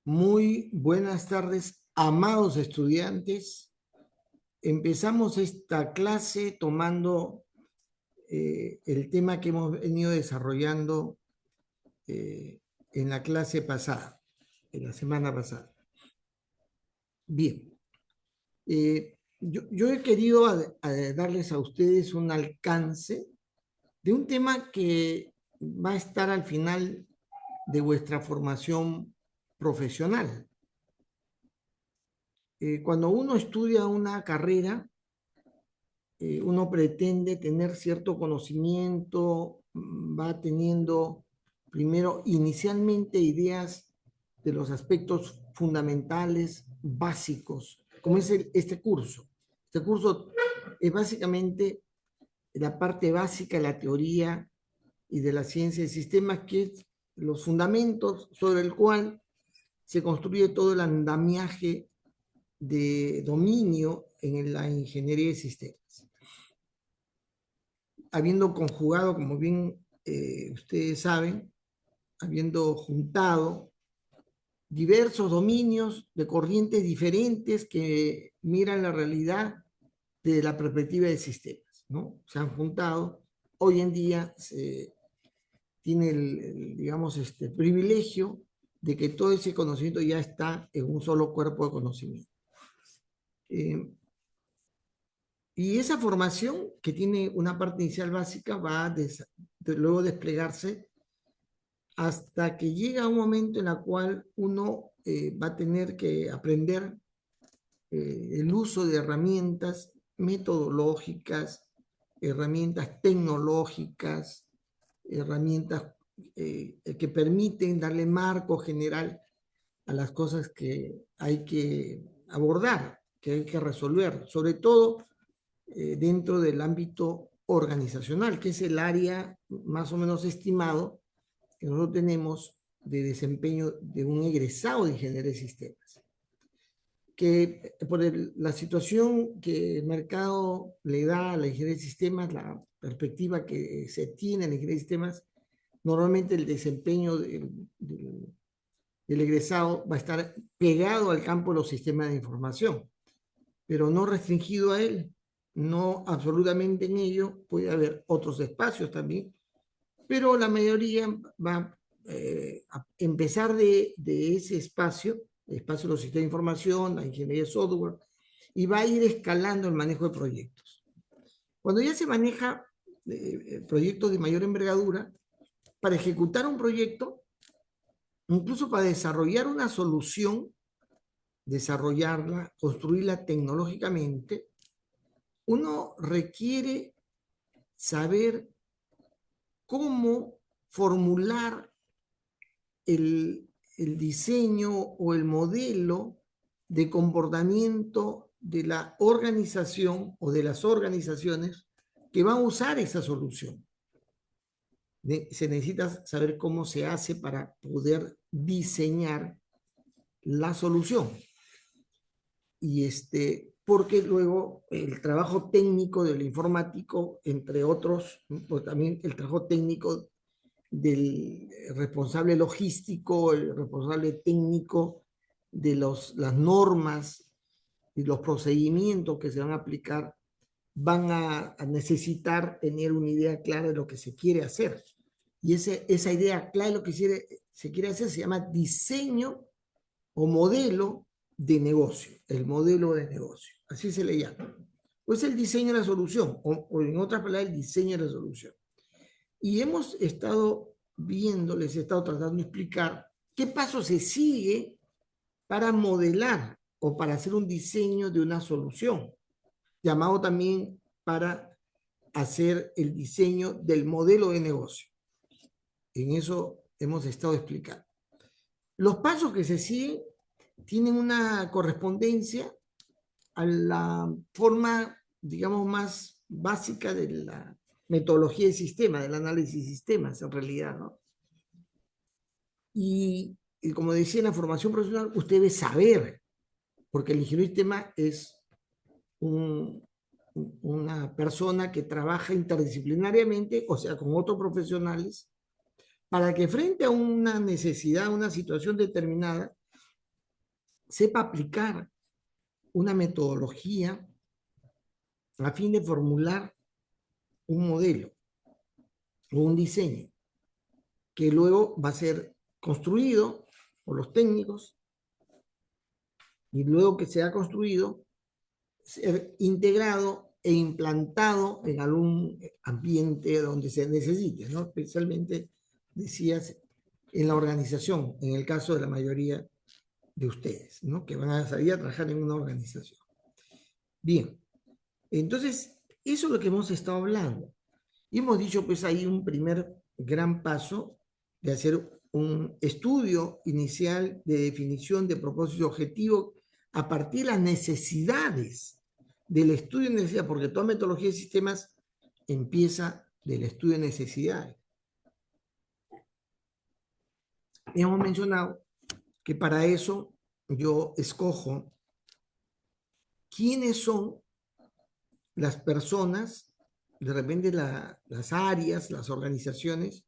Muy buenas tardes, amados estudiantes. Empezamos esta clase tomando el tema que hemos venido desarrollando eh, en la clase pasada, en la semana pasada. Bien, yo he querido darles a ustedes un alcance de un tema que va a estar al final de vuestra formación profesional. Cuando uno estudia una carrera, uno pretende tener cierto conocimiento, va teniendo primero inicialmente ideas de los aspectos fundamentales, básicos, como es este curso. Este curso es básicamente la parte básica de la teoría y de la ciencia de sistemas, que es los fundamentos sobre el cual se construye todo el andamiaje de dominio en la ingeniería de sistemas. Habiendo conjugado, como bien ustedes saben, habiendo juntado diversos dominios de corrientes diferentes que miran la realidad desde la perspectiva de sistemas, ¿no? Se han juntado. Hoy en día se tiene digamos, privilegio de que todo ese conocimiento ya está en un solo cuerpo de conocimiento. Y esa formación, que tiene una parte inicial básica, va a luego desplegarse hasta que llega un momento en el cual uno va a tener que aprender el uso de herramientas metodológicas, herramientas tecnológicas, herramientas que permiten darle marco general a las cosas que hay que abordar, que hay que resolver, sobre todo dentro del ámbito organizacional, que es el área más o menos estimado que nosotros tenemos de desempeño de un egresado de ingeniería de sistemas. Que por la situación que el mercado le da a la ingeniería de sistemas, la perspectiva que se tiene en la ingeniería de sistemas, normalmente el desempeño del egresado va a estar pegado al campo de los sistemas de información, pero no restringido a él, no absolutamente en ello. Puede haber otros espacios también, pero la mayoría va a empezar de ese espacio, el espacio de los sistemas de información, la ingeniería de software, y va a ir escalando el manejo de proyectos. Cuando ya se maneja proyectos de mayor envergadura, para ejecutar un proyecto, incluso para desarrollar una solución, desarrollarla, construirla tecnológicamente, uno requiere saber cómo formular el diseño o el modelo de comportamiento de la organización o de las organizaciones que van a usar esa solución. Se necesita saber cómo se hace para poder diseñar la solución. Y porque luego el trabajo técnico del informático, entre otros, pues también el trabajo técnico del responsable logístico, el responsable técnico de las normas y los procedimientos que se van a aplicar, van a necesitar tener una idea clara de lo que se quiere hacer. Y esa idea clara de lo que se quiere hacer se llama diseño o modelo de negocio, el modelo de negocio, así se le llama. Pues el diseño de la solución, o en otras palabras, el diseño de la solución. Y hemos estado viendo, les he estado tratando de explicar qué paso se sigue para modelar o para hacer un diseño de una solución, llamado también para hacer el diseño del modelo de negocio. En eso hemos estado explicando. Los pasos que se siguen tienen una correspondencia a la forma, digamos, más básica de la metodología de sistema, del análisis de sistemas, en realidad, ¿no? Y como decía, en la formación profesional, usted debe saber, porque el ingeniero de sistema es una persona que trabaja interdisciplinariamente, o sea, con otros profesionales, para que frente a una necesidad, una situación determinada, sepa aplicar una metodología a fin de formular un modelo o un diseño que luego va a ser construido por los técnicos y luego que sea construido, ser integrado e implantado en algún ambiente donde se necesite, ¿no? Especialmente, decías, en la organización, en el caso de la mayoría de ustedes, ¿no? Que van a salir a trabajar en una organización. Bien, entonces, eso es lo que hemos estado hablando. Y hemos dicho, pues, ahí un primer gran paso de hacer un estudio inicial de definición de propósito objetivo a partir de las necesidades del estudio de necesidades, porque toda metodología de sistemas empieza del estudio de necesidades. Hemos mencionado que para eso yo escojo quiénes son las personas, de repente las áreas, las organizaciones,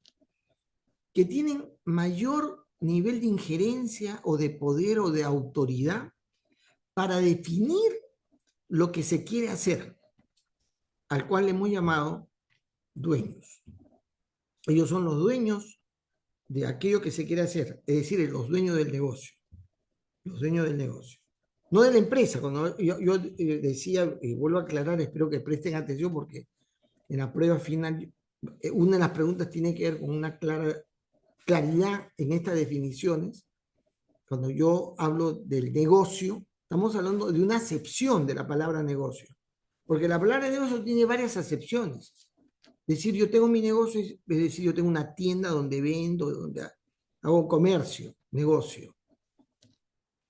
que tienen mayor nivel de injerencia o de poder o de autoridad para definir lo que se quiere hacer, al cual le hemos llamado dueños. Ellos son los dueños de aquello que se quiere hacer, es decir, los dueños del negocio, los dueños del negocio. No de la empresa, cuando yo decía, y vuelvo a aclarar, espero que presten atención porque en la prueba final, una de las preguntas tiene que ver con una claridad en estas definiciones. Cuando yo hablo del negocio, estamos hablando de una acepción de la palabra negocio, porque la palabra negocio tiene varias acepciones. Decir yo tengo mi negocio es decir yo tengo una tienda donde vendo, donde hago comercio, negocio.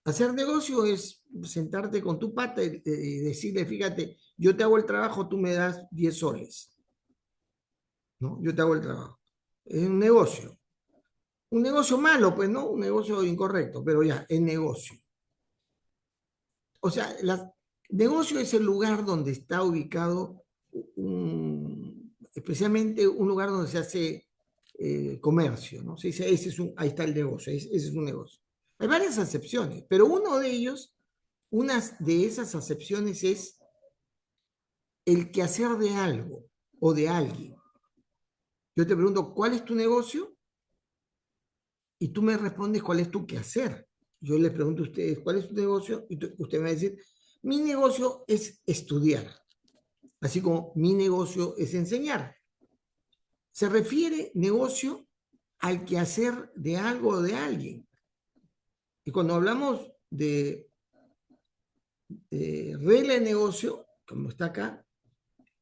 Hacer negocio es sentarte con tu pata y decirle, fíjate, yo te hago el trabajo, tú me das 10 soles. ¿No? Yo te hago el trabajo. Es un negocio. Un negocio malo, pues, ¿no? Un negocio incorrecto, pero ya, es negocio. O sea, negocio es el lugar donde está ubicado, especialmente un lugar donde se hace comercio, ¿no? Se dice, ahí está el negocio, ese es un negocio. Hay varias acepciones, pero una de esas acepciones es el quehacer de algo o de alguien. Yo te pregunto, ¿cuál es tu negocio? Y tú me respondes, ¿cuál es tu quehacer? Yo les pregunto a ustedes, ¿cuál es tu negocio? Y usted me va a decir, mi negocio es estudiar, así como mi negocio es enseñar. Se refiere negocio al quehacer de algo o de alguien. Y cuando hablamos de regla de negocio, como está acá,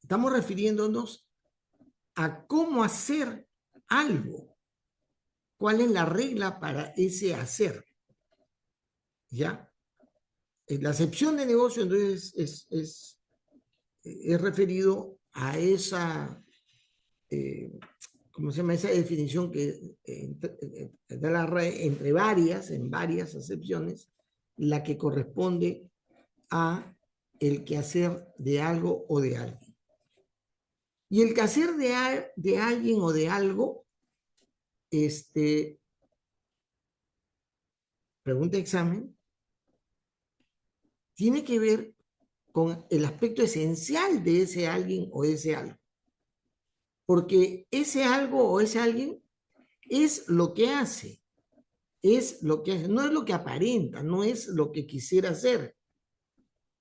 estamos refiriéndonos a cómo hacer algo. ¿Cuál es la regla para ese hacer? ¿Ya? La acepción de negocio entonces es referido a esa, ¿cómo se llama? Esa definición que da la red entre en varias acepciones, la que corresponde a el quehacer de algo o de alguien. Y el quehacer de alguien o de algo, pregunta examen, tiene que ver con el aspecto esencial de ese alguien o ese algo. Porque ese algo o ese alguien es lo que hace, no es lo que aparenta, no es lo que quisiera hacer,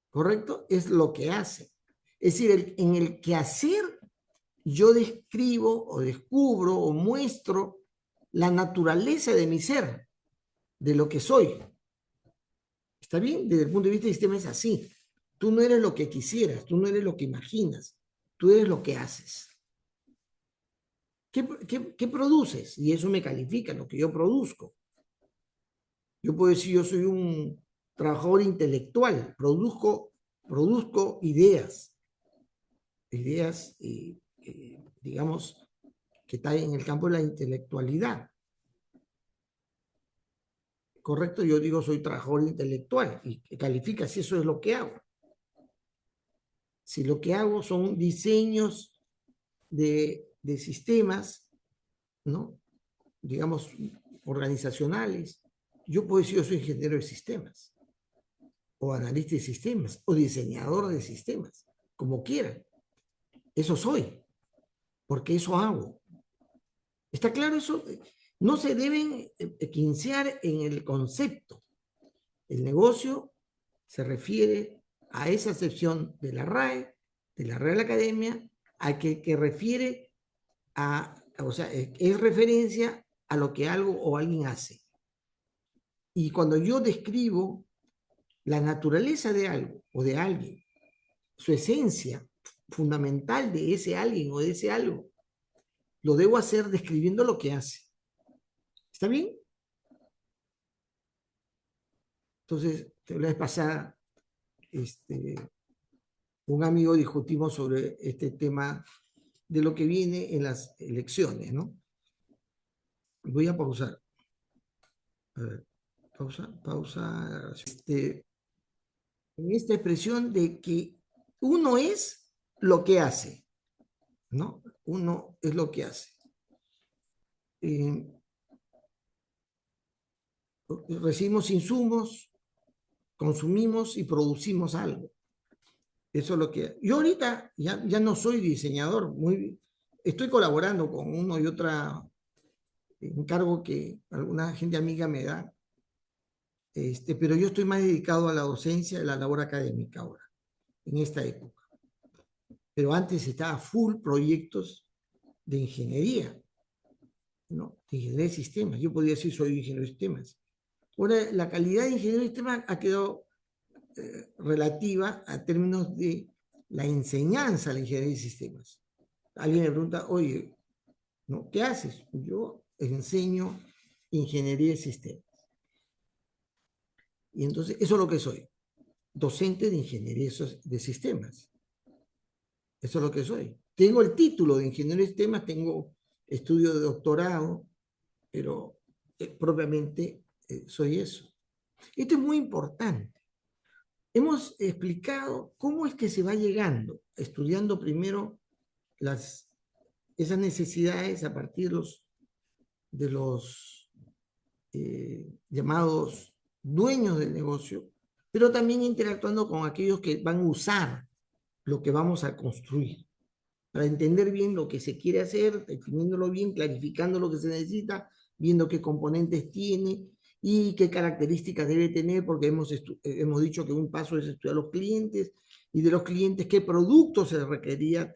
¿correcto? Es lo que hace. Es decir, en el quehacer yo describo o descubro o muestro la naturaleza de mi ser, de lo que soy. ¿Está bien? Desde el punto de vista del sistema es así. Tú no eres lo que quisieras, tú no eres lo que imaginas, tú eres lo que haces. ¿Qué produces? Y eso me califica, lo que yo produzco. Yo puedo decir, yo soy un trabajador intelectual, produzco ideas, digamos, que están en el campo de la intelectualidad. Correcto, yo digo soy trabajador intelectual y califica si eso es lo que hago. Si lo que hago son diseños de sistemas, ¿no? Digamos, organizacionales, yo puedo decir yo soy ingeniero de sistemas. o analista de sistemas, o diseñador de sistemas, como quieran. Eso soy, porque eso hago. ¿Está claro eso? No se deben quincear en el concepto. El negocio se refiere a esa acepción de la RAE, de la Real Academia, a que refiere o sea, es referencia a lo que algo o alguien hace. Y cuando yo describo la naturaleza de algo o de alguien, su esencia fundamental de ese alguien o de ese algo, lo debo hacer describiendo lo que hace. ¿Está bien? Entonces, la vez pasada, un amigo discutimos sobre este tema de lo que viene en las elecciones, ¿no? Voy a pausar. A ver, pausa. En esta expresión de que uno es lo que hace, ¿no? Uno es lo que hace. Eh, Recibimos insumos, consumimos y producimos algo. Eso es lo que... Yo ahorita ya no soy diseñador, estoy colaborando con uno y otra encargo que alguna gente amiga me da, pero yo estoy más dedicado a la docencia y a la labor académica ahora, en esta época. Pero antes estaba full proyectos de ingeniería, ¿no? De ingeniería de sistemas. Yo podría decir soy ingeniero de sistemas. Ahora, la calidad de ingeniero de sistemas ha quedado relativa a términos de la enseñanza a la ingeniería de sistemas. Alguien me pregunta, oye, ¿no? ¿Qué haces? Yo enseño ingeniería de sistemas. Y entonces, eso es lo que soy, docente de ingeniería de sistemas. Eso es lo que soy. Tengo el título de ingeniero de sistemas, tengo estudio de doctorado, pero propiamente soy eso. Esto es muy importante. Hemos explicado cómo es que se va llegando, estudiando primero esas necesidades a partir de los llamados dueños del negocio, pero también interactuando con aquellos que van a usar lo que vamos a construir, para entender bien lo que se quiere hacer, definiéndolo bien, clarificando lo que se necesita, viendo qué componentes tiene y qué características debe tener, porque hemos dicho que un paso es estudiar los clientes y de los clientes qué productos se requería,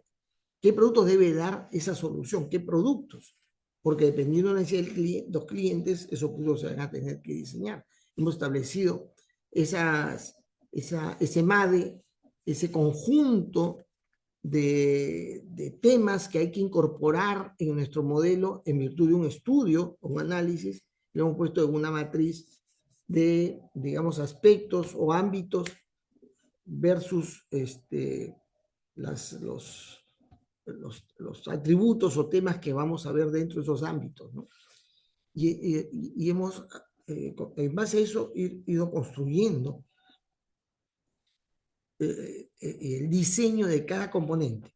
qué productos debe dar esa solución, qué productos, porque dependiendo de la necesidad de los clientes, esos productos se van a tener que diseñar. Hemos establecido ese MADE, ese conjunto de temas que hay que incorporar en nuestro modelo en virtud de un estudio o un análisis. Lo hemos puesto en una matriz de, digamos, aspectos o ámbitos versus los atributos o temas que vamos a ver dentro de esos ámbitos, ¿no? Y hemos, en base a eso, ido construyendo el diseño de cada componente.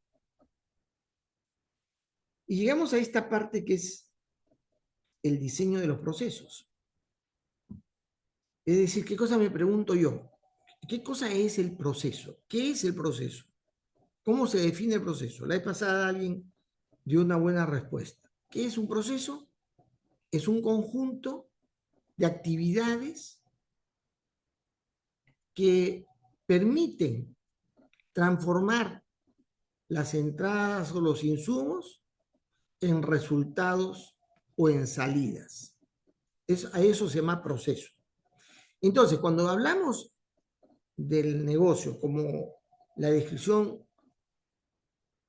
Y llegamos a esta parte que es el diseño de los procesos. Es decir, ¿qué cosa me pregunto yo? ¿Qué cosa es el proceso? ¿Qué es el proceso? ¿Cómo se define el proceso? La vez pasada alguien dio una buena respuesta. ¿Qué es un proceso? Es un conjunto de actividades que permiten transformar las entradas o los insumos en resultados o en salidas. A eso se llama proceso. Entonces, cuando hablamos del negocio como la descripción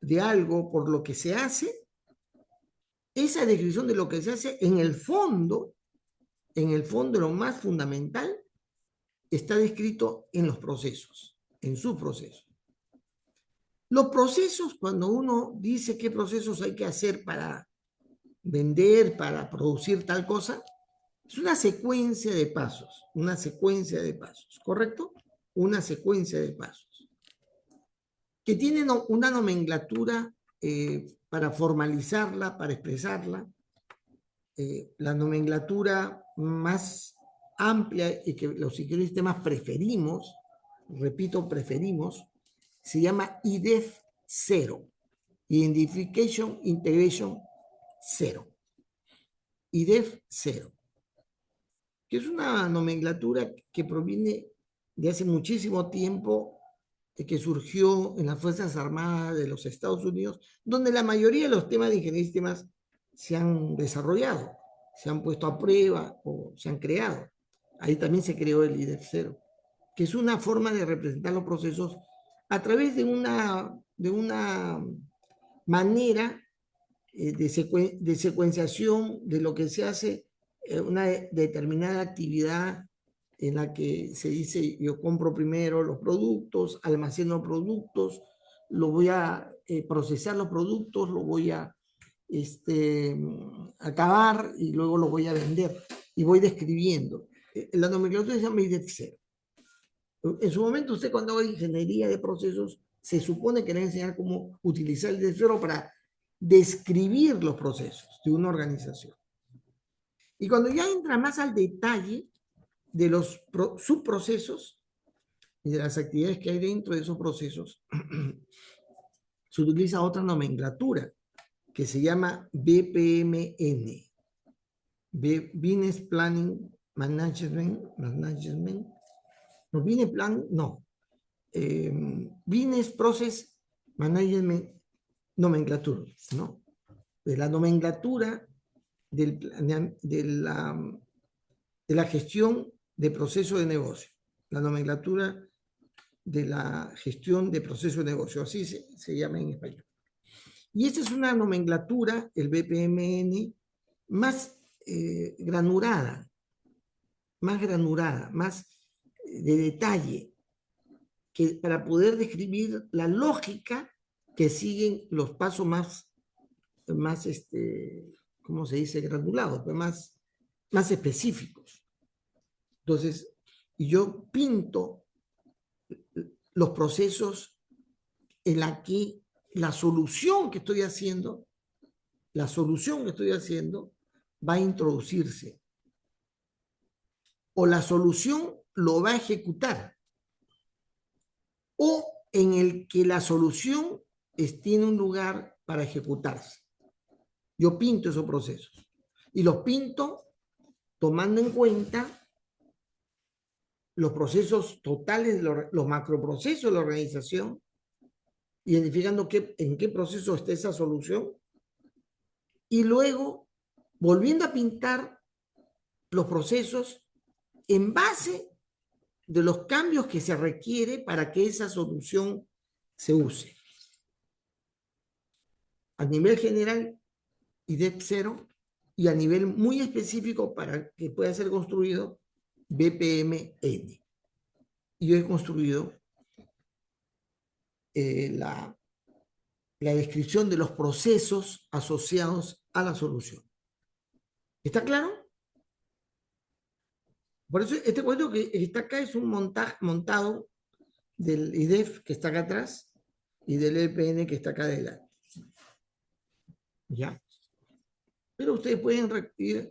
de algo por lo que se hace, esa descripción de lo que se hace en el fondo, lo más fundamental, está descrito en los procesos, en su proceso. Los procesos, cuando uno dice qué procesos hay que hacer para vender, para producir tal cosa, es una secuencia de pasos, ¿correcto? Una secuencia de pasos que tienen una nomenclatura para formalizarla, para expresarla. La nomenclatura más amplia y que los sistemas preferimos repito, preferimos, se llama IDEF 0, Identification Integration 0, IDEF 0, que es una nomenclatura que proviene de hace muchísimo tiempo, que surgió en las Fuerzas Armadas de los Estados Unidos, donde la mayoría de los temas de ingeniería de sistemas se han desarrollado, se han puesto a prueba o se han creado. Ahí también se creó el IDEF 0, que es una forma de representar los procesos a través de una manera de secuenciación de lo que se hace una determinada actividad en la que se dice: yo compro primero los productos, almaceno productos, lo voy a procesar los productos, lo voy a acabar y luego lo voy a vender, y voy describiendo. La nomenclatura se llama IDEF 0. En su momento, usted, cuando haga ingeniería de procesos, se supone que le va a enseñar cómo utilizar el IDEF 0 para describir los procesos de una organización. Y cuando ya entra más al detalle de los subprocesos y de las actividades que hay dentro de esos procesos, se utiliza otra nomenclatura que se llama BPMN, Business Planning Management, no, Business Plan, no, Business Process Management Nomenclature, ¿no? De la nomenclatura de la gestión de proceso de negocio, la nomenclatura de la gestión de proceso de negocio, así se llama en español. Y esta es una nomenclatura, el BPMN, más granulada, más de detalle, que para poder describir la lógica que siguen los pasos más ¿cómo se dice? Granulados, pues más específicos. Entonces, yo pinto los procesos en la que la solución que estoy haciendo va a introducirse, o la solución lo va a ejecutar, o en el que la solución tiene un lugar para ejecutarse. Yo pinto esos procesos y los pinto tomando en cuenta los procesos totales, los macroprocesos de la organización, identificando en qué proceso está esa solución, y luego volviendo a pintar los procesos en base de los cambios que se requiere para que esa solución se use. A nivel general, IDEF 0, y a nivel muy específico para que pueda ser construido, BPMN. Y yo he construido la descripción de los procesos asociados a la solución. ¿Está claro? Por eso este cuadro que está acá es un montado del IDEF que está acá atrás y del EPN que está acá adelante. ¿Ya? Pero ustedes pueden ir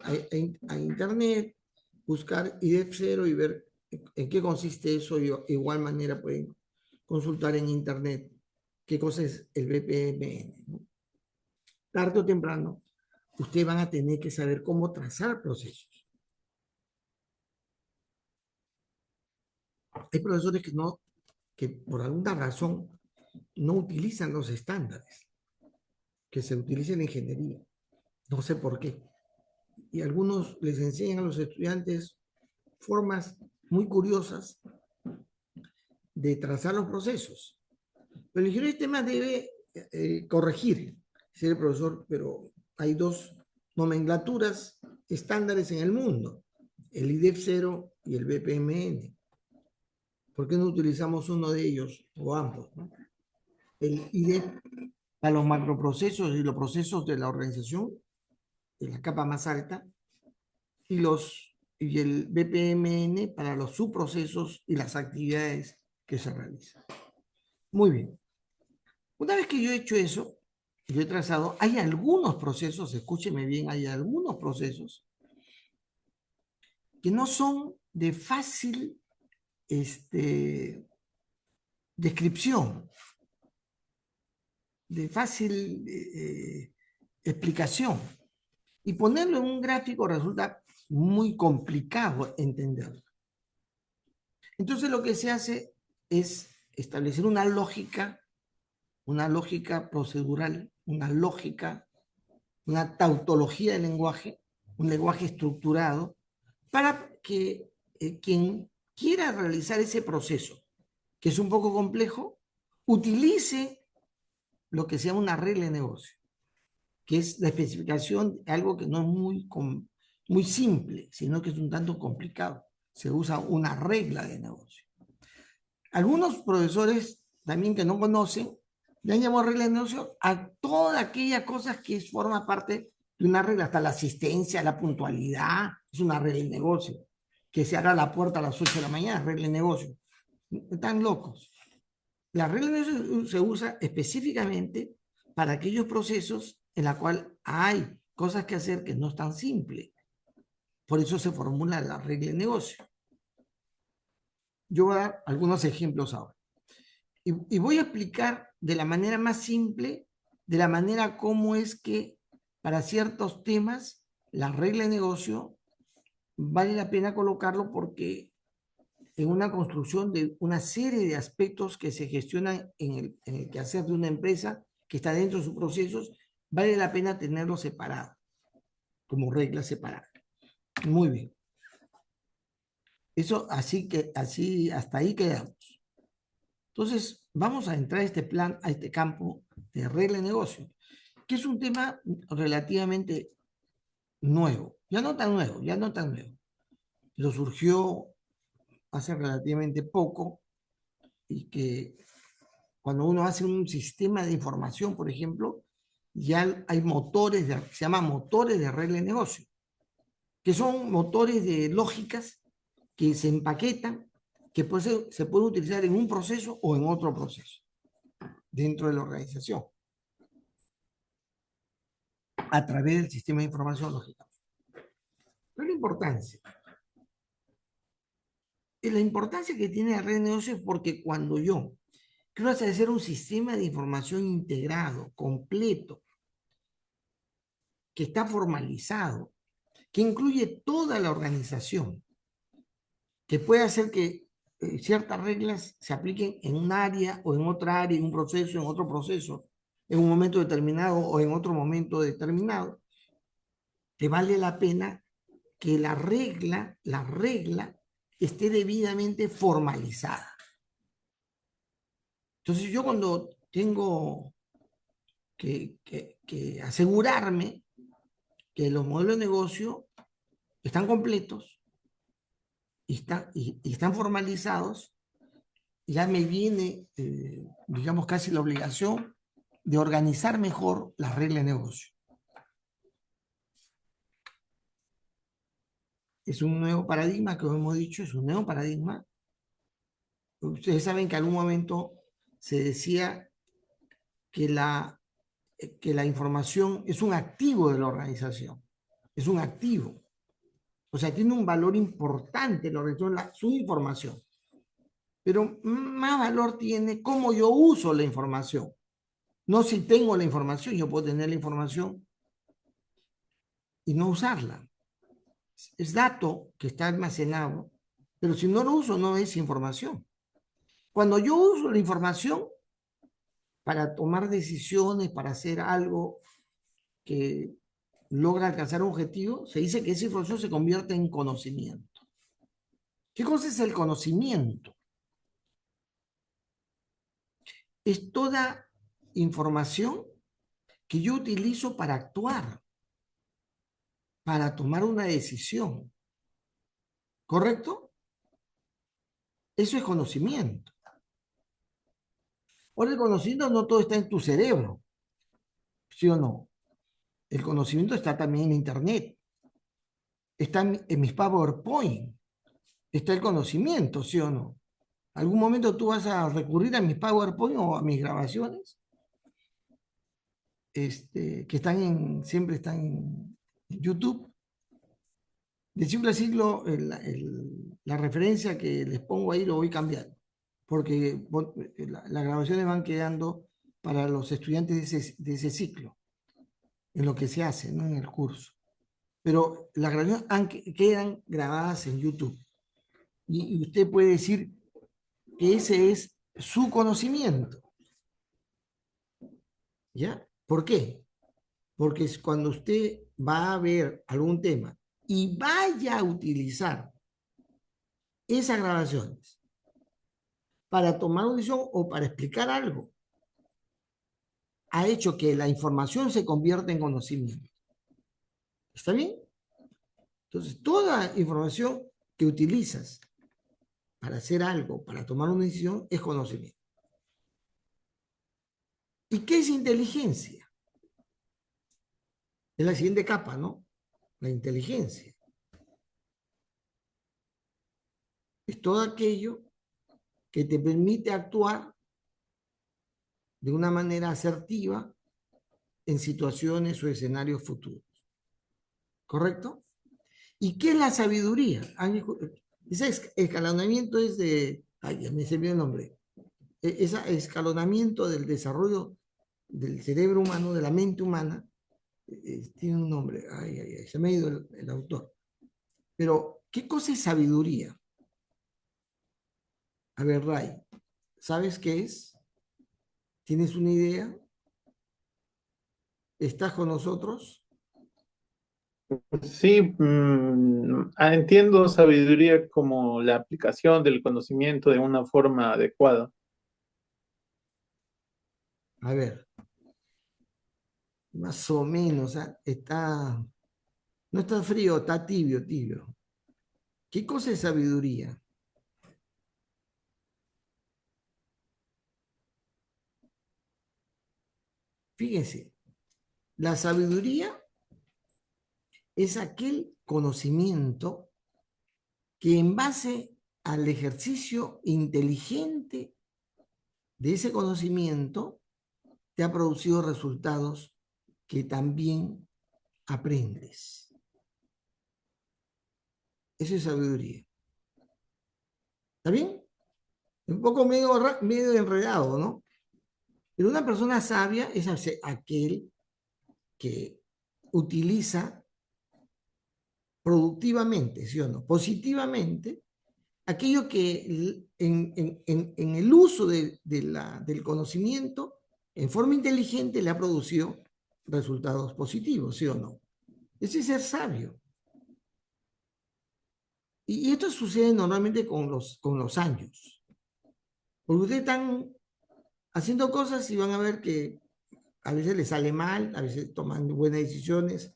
a internet, buscar IDEF 0 y ver en qué consiste eso, y de igual manera pueden consultar en internet qué cosa es el BPMN, ¿no? Tarde o temprano, ustedes van a tener que saber cómo trazar procesos. Hay profesores que por alguna razón no utilizan los estándares que se utilizan en ingeniería. No sé por qué. Y algunos les enseñan a los estudiantes formas muy curiosas de trazar los procesos. Pero el ingeniero de sistemas debe corregir, dice el profesor, pero hay dos nomenclaturas estándares en el mundo, el IDEF 0 y el BPMN. ¿Por qué no utilizamos uno de ellos o ambos, ¿no? El IDEF para los macroprocesos y los procesos de la organización, de la capa más alta, y el BPMN para los subprocesos y las actividades que se realizan. Muy bien. Una vez que yo he hecho eso, yo he trazado, hay algunos procesos, escúcheme bien, hay algunos procesos que no son de fácil descripción, de fácil explicación. Y ponerlo en un gráfico resulta muy complicado entenderlo. Entonces lo que se hace es establecer una lógica procedural, una tautología del lenguaje, un lenguaje estructurado, para que quien quiera realizar ese proceso, que es un poco complejo, utilice lo que se llama una regla de negocio, que es la especificación de algo que no es muy simple, sino que es un tanto complicado. Se usa una regla de negocio. Algunos profesores también que no conocen, le han llamado regla de negocio a todas aquellas cosas que forman parte de una regla, hasta la asistencia, la puntualidad, es una regla de negocio. Que se abra la puerta a las 8 de la mañana, regla de negocio. Están locos. La regla de negocio se usa específicamente para aquellos procesos en la cual hay cosas que hacer que no es tan simple. Por eso se formula la regla de negocio. Yo voy a dar algunos ejemplos ahora. Y voy a explicar de la manera más simple, de la manera como es que para ciertos temas la regla de negocio vale la pena colocarlo porque en una construcción de una serie de aspectos que se gestionan en el quehacer de una empresa que está dentro de sus procesos, vale la pena tenerlo separado, como regla separada. Muy bien. Eso así, hasta ahí quedamos. Entonces, vamos a entrar a este plan, a este campo de regla de negocio, que es un tema relativamente nuevo. Ya no tan nuevo, pero surgió hace relativamente poco y que cuando uno hace un sistema de información, por ejemplo, ya hay se llaman motores de regla de negocio, que son motores de lógicas que se empaquetan, que se pueden utilizar en un proceso o en otro proceso dentro de la organización a través del sistema de información lógica. Pero la importancia que tiene la red de negocio es porque cuando yo quiero hacer un sistema de información integrado, completo, que está formalizado, que incluye toda la organización, que puede hacer que ciertas reglas se apliquen en un área o en otra área, en un proceso, en otro proceso, en un momento determinado o en otro momento determinado, te vale la pena que la regla esté debidamente formalizada. Entonces yo cuando tengo que asegurarme que los modelos de negocio están completos y están formalizados, ya me viene, digamos, casi la obligación de organizar mejor las reglas de negocio. Es un nuevo paradigma, como hemos dicho, es un nuevo paradigma. Ustedes saben que en algún momento se decía que que la información es un activo de la organización, es un activo. O sea, tiene un valor importante la organización, su información. Pero más valor tiene cómo yo uso la información. No si tengo la información, yo puedo tener la información y no usarla. Es dato que está almacenado, pero si no lo uso, no es información. Cuando yo uso la información para tomar decisiones, para hacer algo que logra alcanzar un objetivo, se dice que esa información se convierte en conocimiento. ¿Qué cosa es el conocimiento? Es toda información que yo utilizo para actuar, para tomar una decisión. ¿Correcto? Eso es conocimiento. Ahora, el conocimiento no todo está en tu cerebro, ¿sí o no? El conocimiento está también en Internet, está en mis PowerPoint, está el conocimiento, ¿sí o no? ¿Algún momento tú vas a recurrir a mis PowerPoint o a mis grabaciones? Que siempre están en YouTube. De siglo a siglo, la referencia que les pongo ahí lo voy cambiando, porque las grabaciones van quedando para los estudiantes de ese ciclo, en lo que se hace, ¿no? En el curso. Pero las grabaciones quedan grabadas en YouTube. Y usted puede decir que ese es su conocimiento, ¿ya? ¿Por qué? Porque es cuando usted va a ver algún tema y vaya a utilizar esas grabaciones para tomar una decisión o para explicar algo, ha hecho que la información se convierta en conocimiento. ¿Está bien? Entonces, toda información que utilizas para hacer algo, para tomar una decisión, es conocimiento. ¿Y qué es inteligencia? Es la siguiente capa, ¿no? La inteligencia. Es todo aquello que te permite actuar de una manera asertiva en situaciones o escenarios futuros. ¿Correcto? ¿Y qué es la sabiduría? Ese escalonamiento es de... Ay, ya me se me olvidó el nombre. Ese escalonamiento del desarrollo del cerebro humano, de la mente humana, tiene un nombre. Ay, ay, ay, se me ha ido el autor. Pero, ¿qué cosa es sabiduría? A ver, Ray, ¿sabes qué es? ¿Tienes una idea? ¿Estás con nosotros? Sí, entiendo sabiduría como la aplicación del conocimiento de una forma adecuada. A ver, más o menos, está, no está frío, está tibio, tibio. ¿Qué cosa es sabiduría? Fíjense, la sabiduría es aquel conocimiento que en base al ejercicio inteligente de ese conocimiento te ha producido resultados que también aprendes. Eso es sabiduría. ¿Está bien? Un poco medio enredado, ¿no? Pero una persona sabia es aquel que utiliza productivamente, ¿sí o no? Positivamente, aquello que en el uso del conocimiento, en forma inteligente, le ha producido resultados positivos, ¿sí o no? Ese es ser sabio. Y esto sucede normalmente con los años. Porque ustedes están haciendo cosas y van a ver que a veces les sale mal, a veces toman buenas decisiones,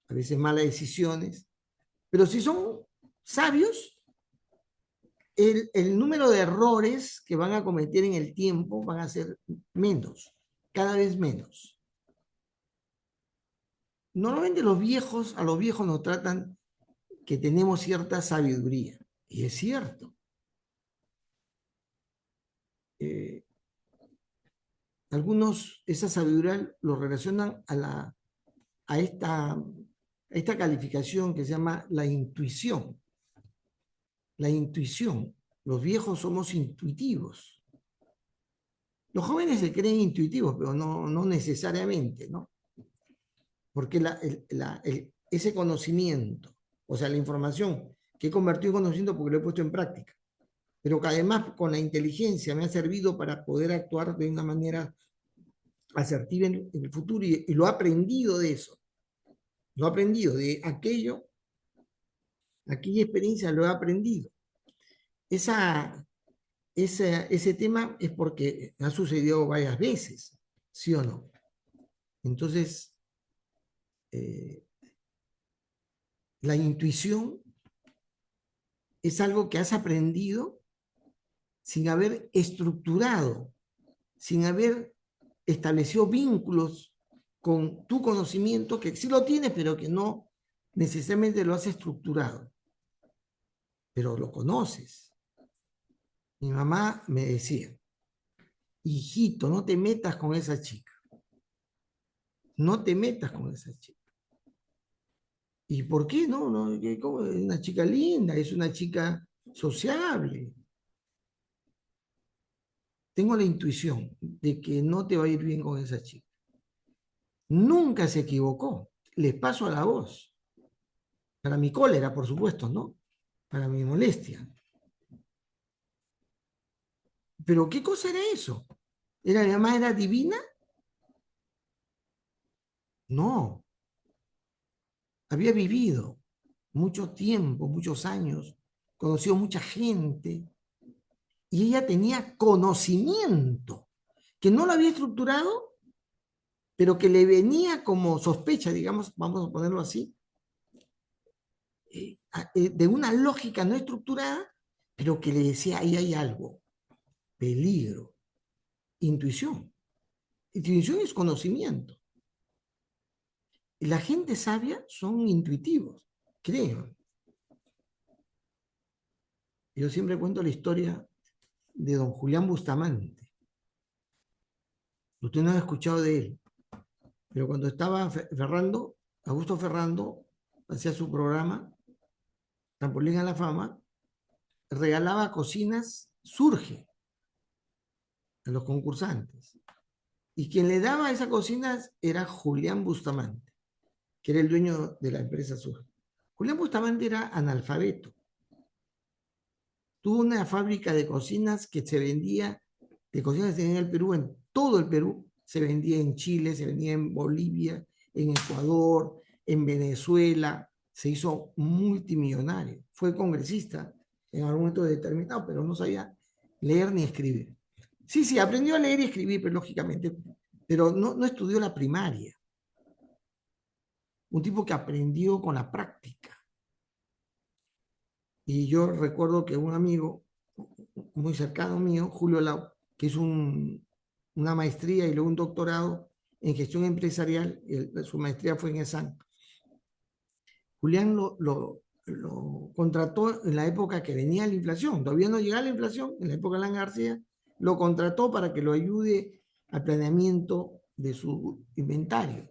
a veces malas decisiones. Pero si son sabios, el número de errores que van a cometer en el tiempo van a ser menos, cada vez menos. Normalmente a los viejos nos tratan que tenemos cierta sabiduría, y es cierto. Eh, Algunos esa sabiduría lo relacionan a esta calificación que se llama la intuición. La intuición. Los viejos somos intuitivos. Los jóvenes se creen intuitivos, pero no necesariamente, ¿no? Porque ese conocimiento, o sea, la información que he convertido en conocimiento porque lo he puesto en práctica, pero que además con la inteligencia me ha servido para poder actuar de una manera asertiva en el futuro y lo he aprendido de eso, lo he aprendido de aquella experiencia lo he aprendido. Esa, ese tema es porque ha sucedido varias veces, ¿sí o no? Entonces, eh, la intuición es algo que has aprendido sin haber estructurado, sin haber establecido vínculos con tu conocimiento, que sí lo tienes, pero que no necesariamente lo has estructurado, pero lo conoces. Mi mamá me decía, hijito, no te metas con esa chica, no te metas con esa chica. ¿Y por qué no? ¿Cómo? Es una chica linda, es una chica sociable. tengo la intuición de que no te va a ir bien con esa chica. Nunca se equivocó. Les paso a la voz. Para mi cólera, por supuesto, ¿no? Para mi molestia. Pero ¿qué cosa era eso? ¿Además era divina? No. Había vivido mucho tiempo, muchos años, conoció mucha gente y ella tenía conocimiento que no lo había estructurado, pero que le venía como sospecha, digamos, vamos a ponerlo así, de una lógica no estructurada, pero que le decía, ahí hay algo, peligro, intuición. Intuición es conocimiento. La gente sabia son intuitivos, creo. Yo siempre cuento la historia de don Julián Bustamante. Usted no ha escuchado de él, pero cuando estaba Ferrando, Augusto Ferrando, hacía su programa, Trampolín a la Fama, regalaba cocinas Surge a los concursantes. Y quien le daba esas cocinas era Julián Bustamante, que era el dueño de la empresa Surge. Julián Bustamante era analfabeto. Tuvo una fábrica de cocinas que se vendía, de cocinas en el Perú, en todo el Perú, se vendía en Chile, se vendía en Bolivia, en Ecuador, en Venezuela, se hizo multimillonario, fue congresista en algún momento determinado, pero no sabía leer ni escribir. Sí, sí, aprendió a leer y escribir, pero lógicamente, pero no estudió la primaria. Un tipo que aprendió con la práctica. Y yo recuerdo que un amigo muy cercano mío, Julio Lau, que hizo una maestría y luego un doctorado en gestión empresarial, su maestría fue en ESAN. Julián lo contrató en la época que venía la inflación, todavía no llegaba la inflación, en la época de Alan García, lo contrató para que lo ayude al planeamiento de su inventario.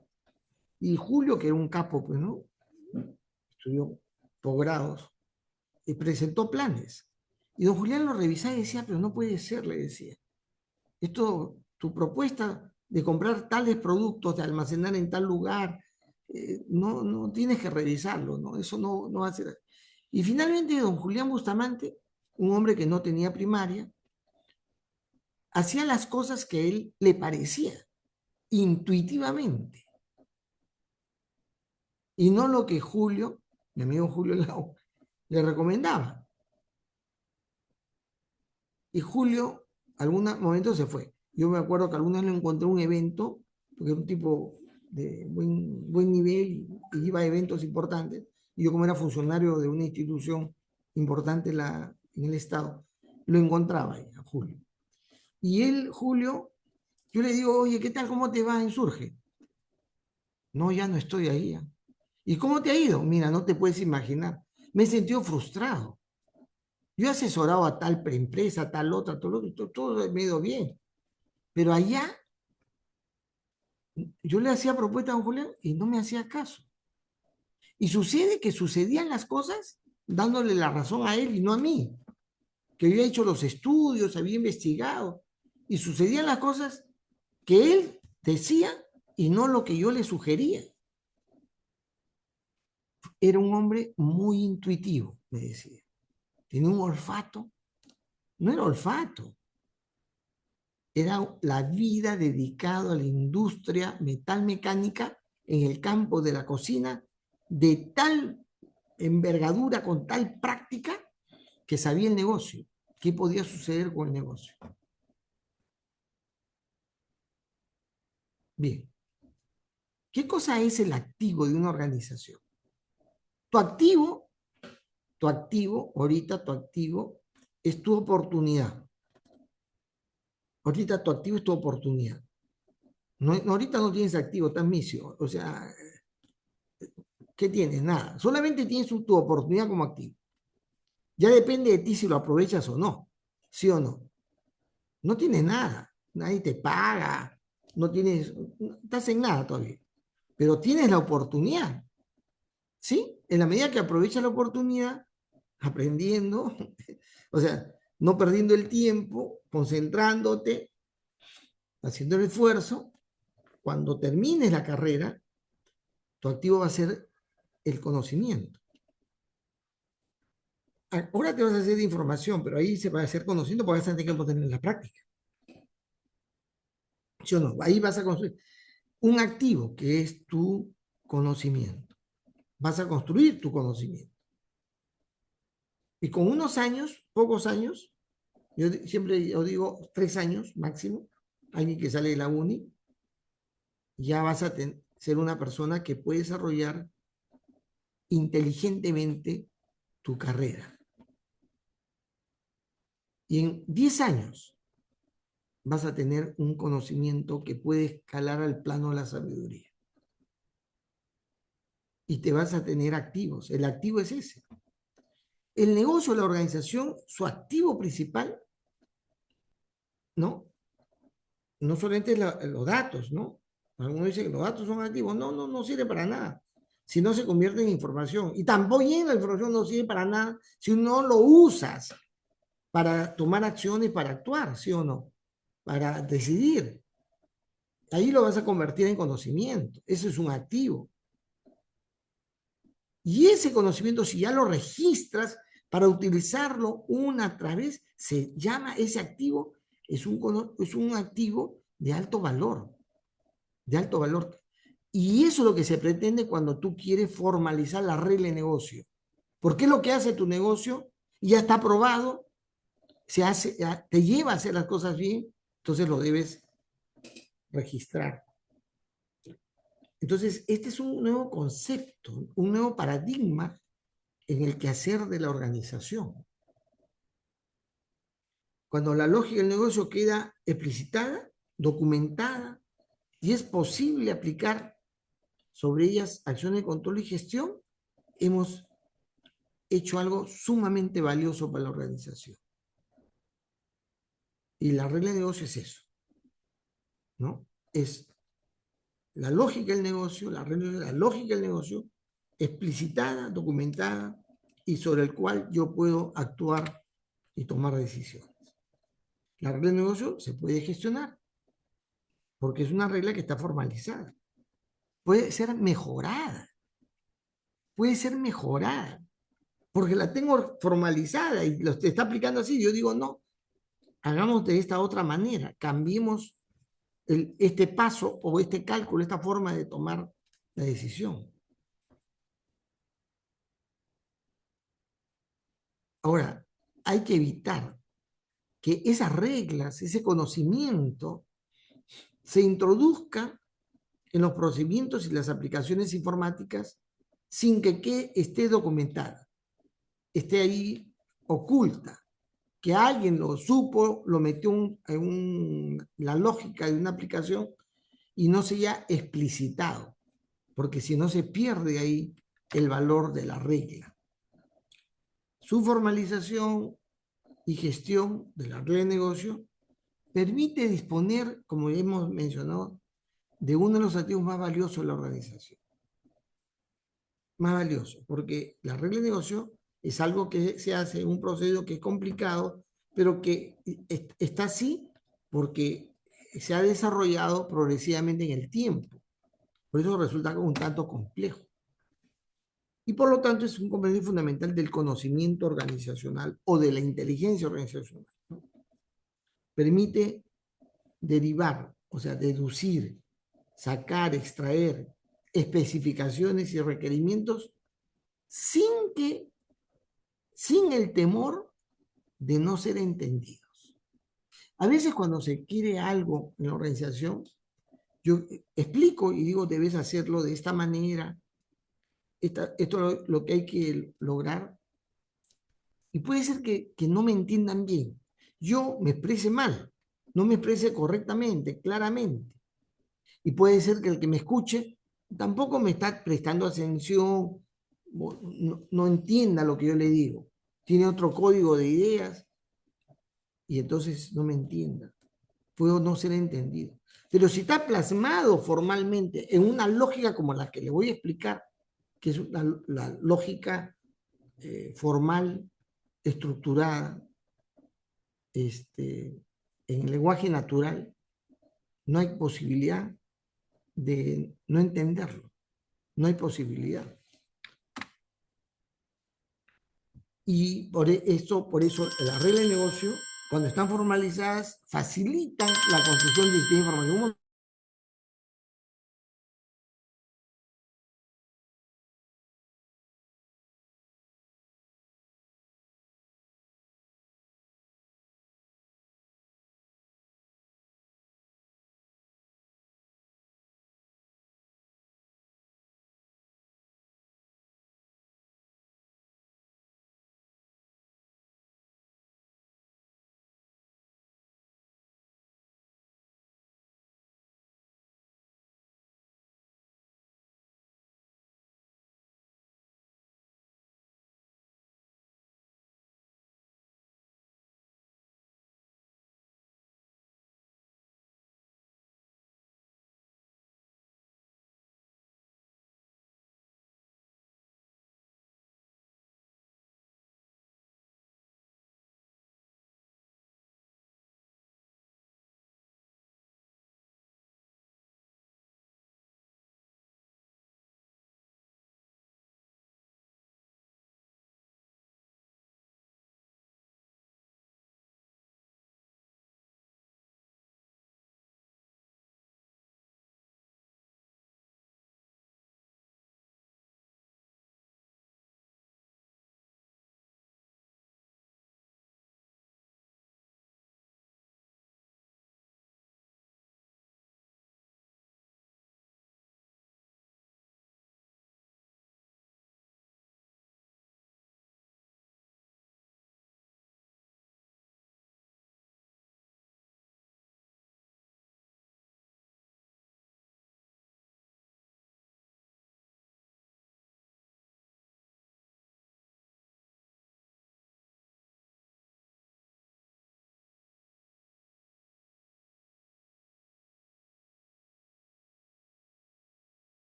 Y Julio, que era un capo, pues, ¿no? Estudió posgrados, y presentó planes. Y don Julián lo revisaba y decía, pero no puede ser, le decía. Esto, tu propuesta de comprar tales productos, de almacenar en tal lugar, no tienes que revisarlo, ¿no? Eso no va a ser. Y finalmente don Julián Bustamante, un hombre que no tenía primaria, hacía las cosas que a él le parecía, intuitivamente. Y no lo que Julio, mi amigo Julio Lau, le recomendaba. Y Julio, algún momento se fue. Yo me acuerdo que alguna vez lo encontré en un evento, porque era un tipo de buen nivel y iba a eventos importantes. Y yo, como era funcionario de una institución importante en el Estado, lo encontraba ahí, a Julio. Y él, Julio, yo le digo, oye, ¿qué tal? ¿Cómo te va en Surge? No, ya no estoy ahí. ¿Eh? ¿Y cómo te ha ido? Mira, no te puedes imaginar. Me he sentido frustrado. Yo he asesorado a tal preempresa, a tal otra, todo me ha ido bien. Pero allá yo le hacía propuestas a don Julián y no me hacía caso. Y sucede que sucedían las cosas dándole la razón a él y no a mí, que había hecho los estudios, había investigado, y sucedían las cosas que él decía y no lo que yo le sugería. Era un hombre muy intuitivo, me decía. Tenía un olfato. No era olfato, era la vida dedicada a la industria metalmecánica en el campo de la cocina de tal envergadura, con tal práctica, que sabía el negocio, qué podía suceder con el negocio. Bien, ¿qué cosa es el activo de una organización? Tu activo, ahorita tu activo es tu oportunidad. Ahorita tu activo es tu oportunidad. No, ahorita no tienes activo, estás misio. O sea, ¿qué tienes? Nada. Solamente tienes tu oportunidad como activo. Ya depende de ti si lo aprovechas o no. ¿Sí o no? No tienes nada. Nadie te paga. No tienes, no estás en nada todavía. Pero tienes la oportunidad. ¿Sí? En la medida que aprovechas la oportunidad, aprendiendo, o sea, no perdiendo el tiempo, concentrándote, haciendo el esfuerzo. Cuando termines la carrera, tu activo va a ser el conocimiento. Ahora te vas a hacer de información, pero ahí se va a hacer conocimiento porque vas a tener que poner en la práctica. ¿Sí o no? Ahí vas a construir un activo que es tu conocimiento. Vas a construir tu conocimiento. Y con unos años, pocos años, yo siempre os digo 3 años máximo, alguien que sale de la uni, ya vas a ser una persona que puede desarrollar inteligentemente tu carrera. Y en 10 años vas a tener un conocimiento que puede escalar al plano de la sabiduría. Y te vas a tener activos. El activo es ese. El negocio, la organización, su activo principal, ¿no? No solamente los datos, ¿no? Algunos dicen que los datos son activos. No, no, no sirve para nada. Si no se convierte en información. Y tampoco la información no sirve para nada si no lo usas para tomar acciones, para actuar, ¿sí o no? Para decidir. Ahí lo vas a convertir en conocimiento. Eso es un activo. Y ese conocimiento, si ya lo registras para utilizarlo una vez, se llama ese activo, es un activo de alto valor, de alto valor. Y eso es lo que se pretende cuando tú quieres formalizar la regla de negocio. Porque lo que hace tu negocio ya está probado, te lleva a hacer las cosas bien, entonces lo debes registrar. Entonces, este es un nuevo concepto, un nuevo paradigma en el quehacer de la organización. Cuando la lógica del negocio queda explicitada, documentada, y es posible aplicar sobre ellas acciones de control y gestión, hemos hecho algo sumamente valioso para la organización. Y la regla de negocio es eso, ¿no? Es la lógica del negocio, la lógica del negocio explicitada, documentada y sobre el cual yo puedo actuar y tomar decisiones. La regla del negocio se puede gestionar porque es una regla que está formalizada. Puede ser mejorada, porque la tengo formalizada y lo está aplicando así. Yo digo, no, hagamos de esta otra manera, cambiemos este paso o este cálculo, esta forma de tomar la decisión. Ahora, hay que evitar que esas reglas, ese conocimiento, se introduzca en los procedimientos y las aplicaciones informáticas sin que esté documentada, esté ahí oculta, que alguien lo supo, lo metió en la lógica de una aplicación y no se haya explicitado, porque si no se pierde ahí el valor de la regla. Su formalización y gestión de la regla de negocio permite disponer, como ya hemos mencionado, de uno de los activos más valiosos de la organización. Más valioso, porque la regla de negocio es algo que se hace en un proceso que es complicado, pero que está así porque se ha desarrollado progresivamente en el tiempo. Por eso resulta un tanto complejo. Y por lo tanto es un componente fundamental del conocimiento organizacional o de la inteligencia organizacional, ¿no? Permite derivar, o sea, deducir, sacar, extraer especificaciones y requerimientos sin el temor de no ser entendidos. A veces cuando se quiere algo en la organización, yo explico y digo, debes hacerlo de esta manera, esto es lo que hay que lograr, y puede ser que no me entiendan bien. Yo me exprese mal, no me exprese correctamente, claramente. Y puede ser que el que me escuche tampoco me está prestando atención, no entienda lo que yo le digo. Tiene otro código de ideas y entonces no me entienda. Puedo no ser entendido. Pero si está plasmado formalmente en una lógica como la que le voy a explicar, que es la lógica formal, estructurada, en el lenguaje natural, no hay posibilidad de no entenderlo. No hay posibilidad. Y por eso las reglas de negocio, cuando están formalizadas, facilitan la construcción de sistemas de información.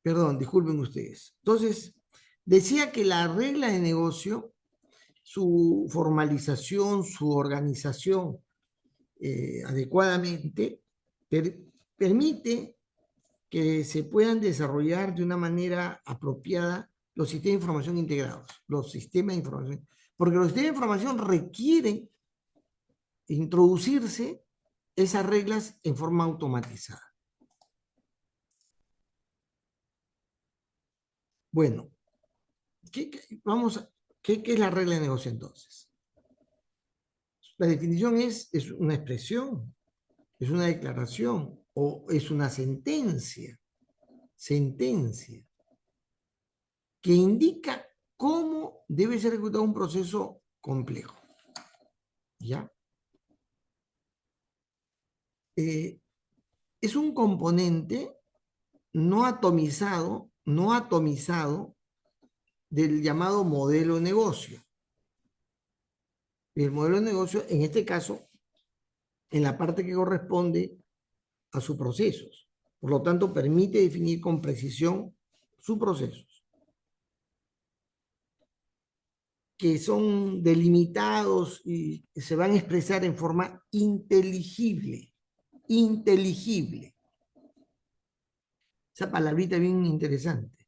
Perdón, disculpen ustedes. Entonces, decía que la regla de negocio, su formalización, su organización adecuadamente, per- permite que se puedan desarrollar de una manera apropiada los sistemas de información integrados, los sistemas de información, porque los sistemas de información requieren introducirse esas reglas en forma automatizada. Bueno, ¿qué es la regla de negocio entonces? La definición es una expresión, es una declaración o es una sentencia, que indica cómo debe ser ejecutado un proceso complejo. ¿Ya? Es un componente no atomizado del llamado modelo de negocio. El modelo de negocio, en este caso, en la parte que corresponde a sus procesos. Por lo tanto, permite definir con precisión sus procesos, que son delimitados y se van a expresar en forma inteligible. Inteligible. Esa palabrita bien interesante.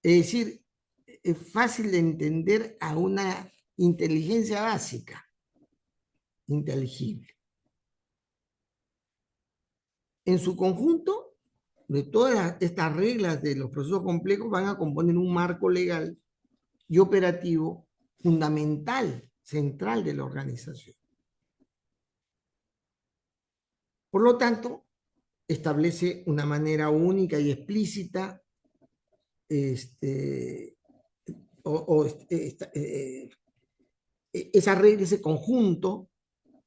Es decir, es fácil de entender a una inteligencia básica, inteligible. En su conjunto, de todas estas reglas de los procesos complejos van a componer un marco legal y operativo fundamental, central de la organización. Por lo tanto, establece una manera única y explícita esa regla, ese conjunto,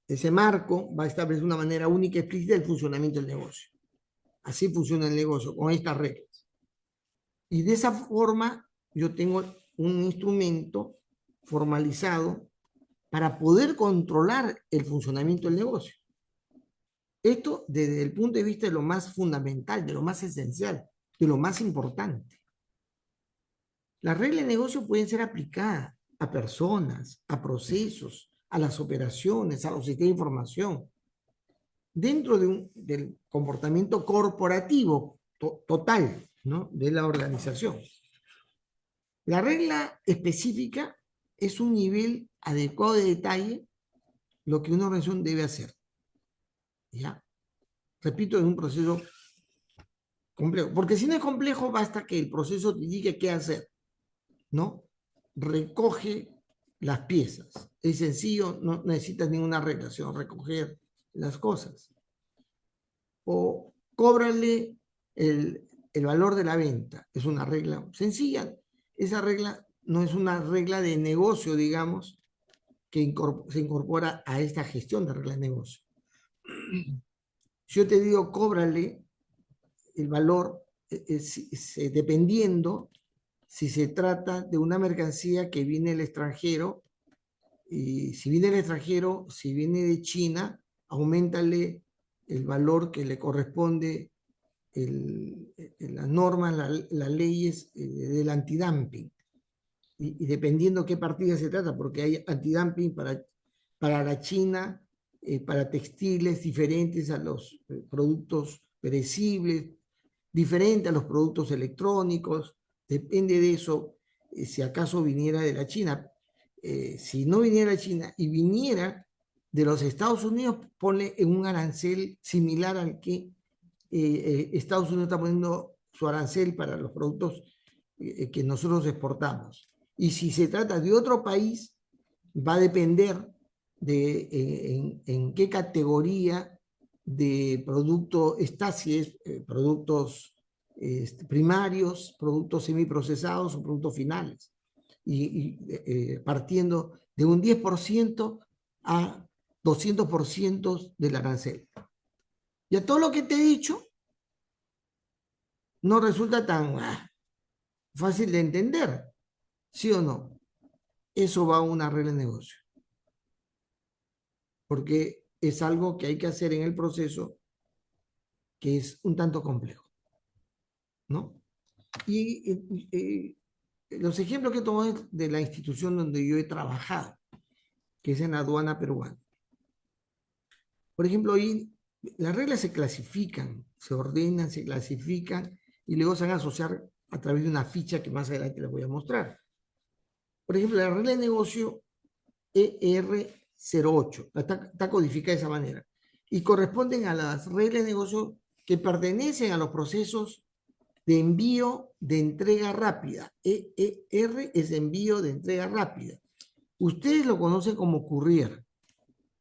ese marco va a establecer una manera única y explícita del funcionamiento del negocio. Así funciona el negocio, con estas reglas. Y de esa forma yo tengo un instrumento formalizado para poder controlar el funcionamiento del negocio. Esto desde el punto de vista de lo más fundamental, de lo más esencial, de lo más importante. Las reglas de negocio pueden ser aplicadas a personas, a procesos, a las operaciones, a los sistemas de información, dentro del comportamiento corporativo total, ¿no?, de la organización. La regla específica es un nivel adecuado de detalle lo que una organización debe hacer. ¿Ya? Repito, es un proceso complejo, porque si no es complejo, basta que el proceso te diga qué hacer, ¿no? Recoge las piezas. Es sencillo, no necesitas ninguna regla, sino recoger las cosas. O cóbrale el valor de la venta. Es una regla sencilla. Esa regla no es una regla de negocio, digamos, que se incorpora a esta gestión de regla de negocio. Si yo te digo, cóbrale el valor, dependiendo si se trata de una mercancía que viene del extranjero, y si viene del extranjero, si viene de China, aumentale el valor que le corresponde las normas, las leyes del antidumping. Y dependiendo qué partida se trata, porque hay antidumping para la China, para textiles diferentes a los productos perecibles, diferente a los productos electrónicos, depende de eso, si acaso viniera de la China. Si no viniera de China y viniera de los Estados Unidos, pone en un arancel similar al que Estados Unidos está poniendo su arancel para los productos que nosotros exportamos. Y si se trata de otro país, va a depender de en qué categoría de producto está, si es productos primarios, productos semiprocesados o productos finales. Partiendo de un 10% a 200% del arancel. Ya todo lo que te he dicho no resulta tan fácil de entender, ¿sí o no? Eso va a una regla de negocio. Porque es algo que hay que hacer en el proceso que es un tanto complejo, ¿no? Y los ejemplos que tomo es de la institución donde yo he trabajado, que es en la aduana peruana. Por ejemplo, ahí las reglas se clasifican, se ordenan, se clasifican y luego se van a asociar a través de una ficha que más adelante les voy a mostrar. Por ejemplo, la regla de negocio ER08 está codificada de esa manera y corresponden a las reglas de negocio que pertenecen a los procesos de envío de entrega rápida. ER es envío de entrega rápida. Ustedes lo conocen como courier.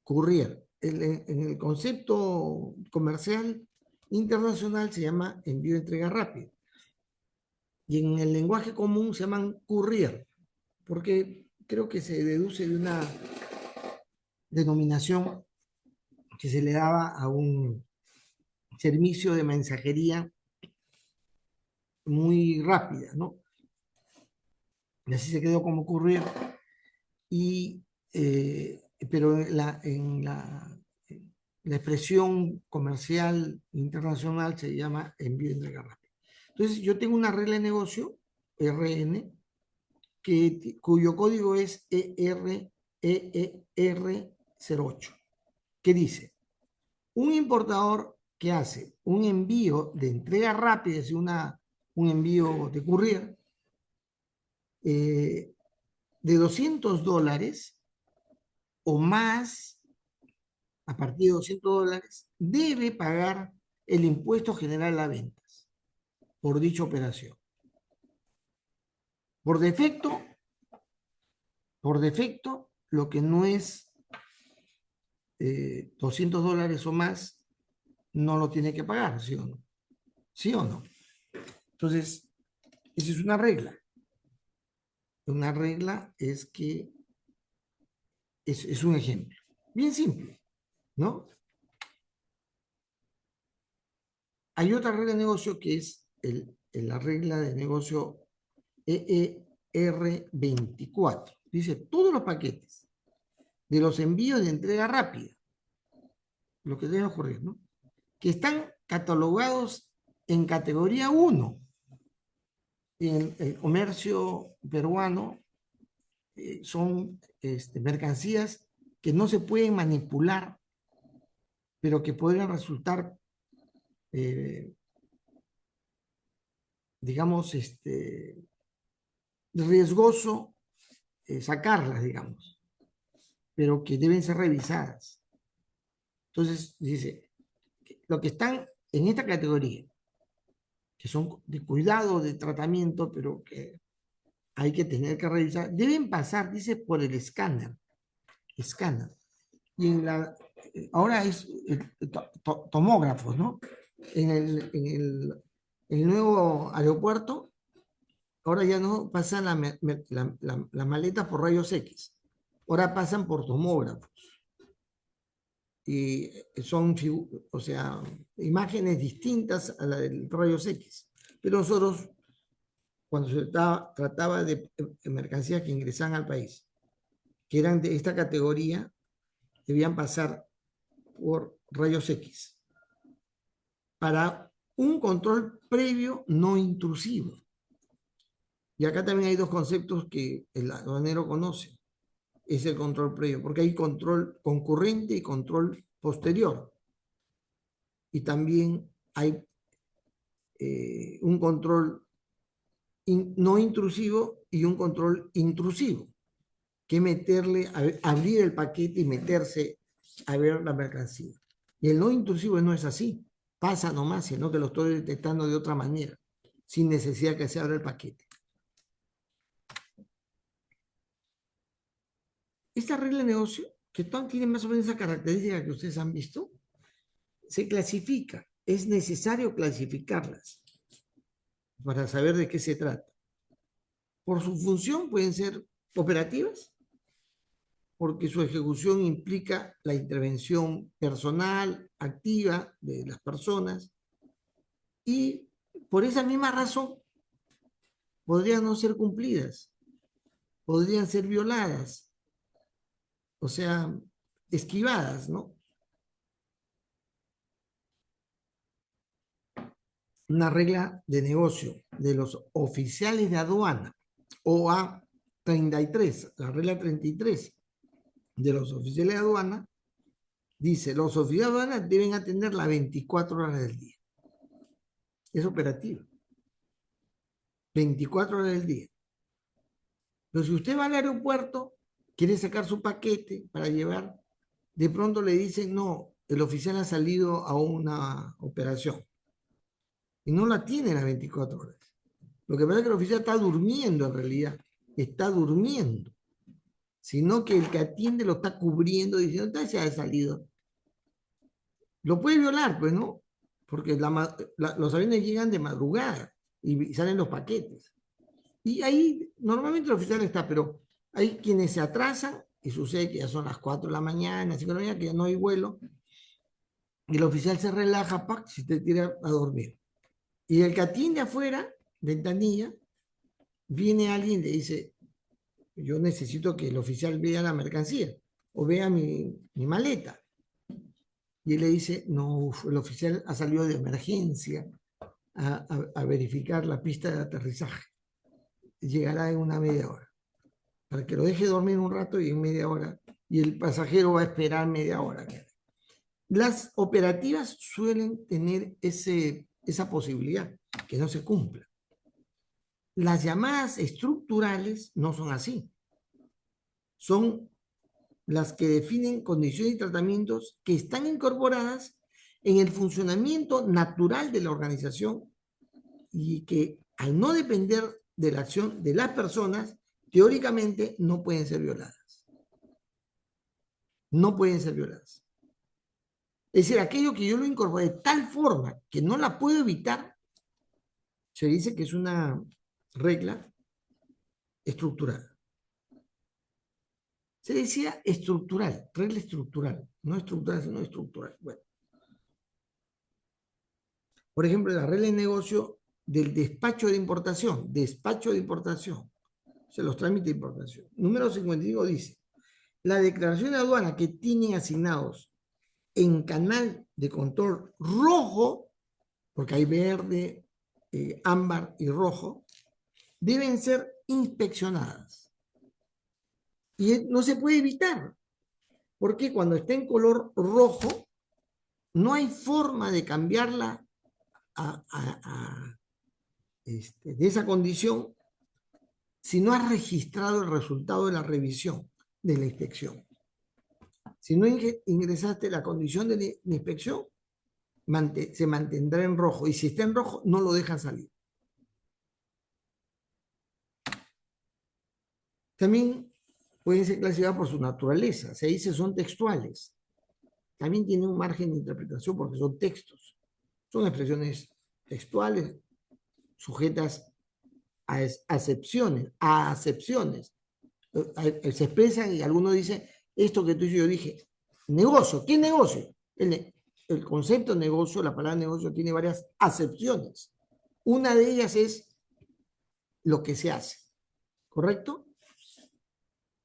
Courier. En el concepto comercial internacional se llama envío de entrega rápida. Y en el lenguaje común se llaman courier, porque creo que se deduce de una denominación que se le daba a un servicio de mensajería muy rápida, ¿no? Y así se quedó como courier. Pero la expresión comercial internacional se llama envío de entrega rápida. Entonces, yo tengo una regla de negocio, RN, cuyo código es ER08, que dice, un importador que hace un envío de entrega rápida, es decir, un envío de courier, de $200 o más, a partir de $200, debe pagar el impuesto general a las ventas. por dicha operación. Por defecto, lo que no es $200 o más, no lo tiene que pagar, ¿sí o no? ¿Sí o no? Entonces, esa es una regla. Una regla es que es un ejemplo. Bien simple, ¿no? Hay otra regla de negocio que es la regla de negocio EER24. Dice, todos los paquetes de los envíos de entrega rápida, lo que debe ocurrir, ¿no? Que están catalogados en categoría 1 en el comercio peruano, son mercancías que no se pueden manipular, pero que podrían resultar, eh, digamos, riesgoso sacarlas, digamos, pero que deben ser revisadas. Entonces, dice, lo que están en esta categoría, que son de cuidado, de tratamiento, pero que hay que tener que revisar, deben pasar, dice, por el escáner. Escáner. Y ahora es tomógrafos, ¿no? En el nuevo aeropuerto, ahora ya no pasan la maleta por rayos X, ahora pasan por tomógrafos. Y son, o sea, imágenes distintas a la del rayos X. Pero nosotros, cuando se trataba de mercancías que ingresaban al país, que eran de esta categoría, debían pasar por rayos X para un control previo no intrusivo. Y acá también hay dos conceptos que el aduanero conoce. Es el control previo, porque hay control concurrente y control posterior. Y también hay un control no intrusivo y un control intrusivo, que meterle, abrir el paquete y meterse a ver la mercancía. Y el no intrusivo no es así, pasa nomás, sino que lo estoy detectando de otra manera, sin necesidad que se abra el paquete. Esta regla de negocio, que tiene más o menos esa característica que ustedes han visto, se clasifica, es necesario clasificarlas para saber de qué se trata. Por su función pueden ser operativas, porque su ejecución implica la intervención personal, activa de las personas, y por esa misma razón podrían no ser cumplidas, podrían ser violadas, o sea, esquivadas, ¿no? Una regla de negocio de los oficiales de aduana, OA 33, la regla 33 de los oficiales de aduana, dice, los oficiales de aduana deben atender las 24 horas del día. Es operativo. 24 horas del día. Pero si usted va al aeropuerto, quiere sacar su paquete para llevar, de pronto le dicen, no, el oficial ha salido a una operación. Y no la tiene las 24 horas. Lo que pasa es que el oficial está durmiendo en realidad. Está durmiendo. Sino que el que atiende lo está cubriendo diciendo, se ha salido. Lo puede violar, pues, ¿no? Porque los aviones llegan de madrugada y salen los paquetes. Y ahí normalmente el oficial está, pero hay quienes se atrasan y sucede que ya son las 4 de la mañana, 5 de la mañana, que ya no hay vuelo. Y el oficial se relaja, se te tira a dormir. Y el que atiende afuera, ventanilla, viene alguien y le dice, yo necesito que el oficial vea la mercancía o vea mi maleta. Y él le dice, no, el oficial ha salido de emergencia a verificar la pista de aterrizaje. Llegará en una media hora. Para que lo deje dormir un rato y en media hora. Y el pasajero va a esperar media hora. Las operativas suelen tener esa posibilidad, que no se cumpla. Las llamadas estructurales no son así. Son las que definen condiciones y tratamientos que están incorporadas en el funcionamiento natural de la organización y que al no depender de la acción de las personas, teóricamente no pueden ser violadas. No pueden ser violadas. Es decir, aquello que yo lo incorporé de tal forma que no la puedo evitar, se dice que es una regla estructural. Se decía estructural, regla estructural, no estructural, sino estructural. Bueno, por ejemplo, la regla de negocio del despacho de importación, o sea, los trámites de importación. Número 55 dice, la declaración de aduana que tienen asignados en canal de control rojo, porque hay verde, ámbar y rojo, deben ser inspeccionadas. Y no se puede evitar, porque cuando está en color rojo, no hay forma de cambiarla de esa condición si no has registrado el resultado de la revisión de la inspección. Si no ingresaste la condición de la inspección, se mantendrá en rojo. Y si está en rojo, no lo dejan salir. También pueden ser clasificadas por su naturaleza. Se dice son textuales. También tienen un margen de interpretación porque son textos. Son expresiones textuales sujetas a acepciones. Se expresan y alguno dice, esto que tú y yo dije, negocio, ¿qué negocio? El concepto negocio, la palabra negocio tiene varias acepciones. Una de ellas es lo que se hace, ¿correcto?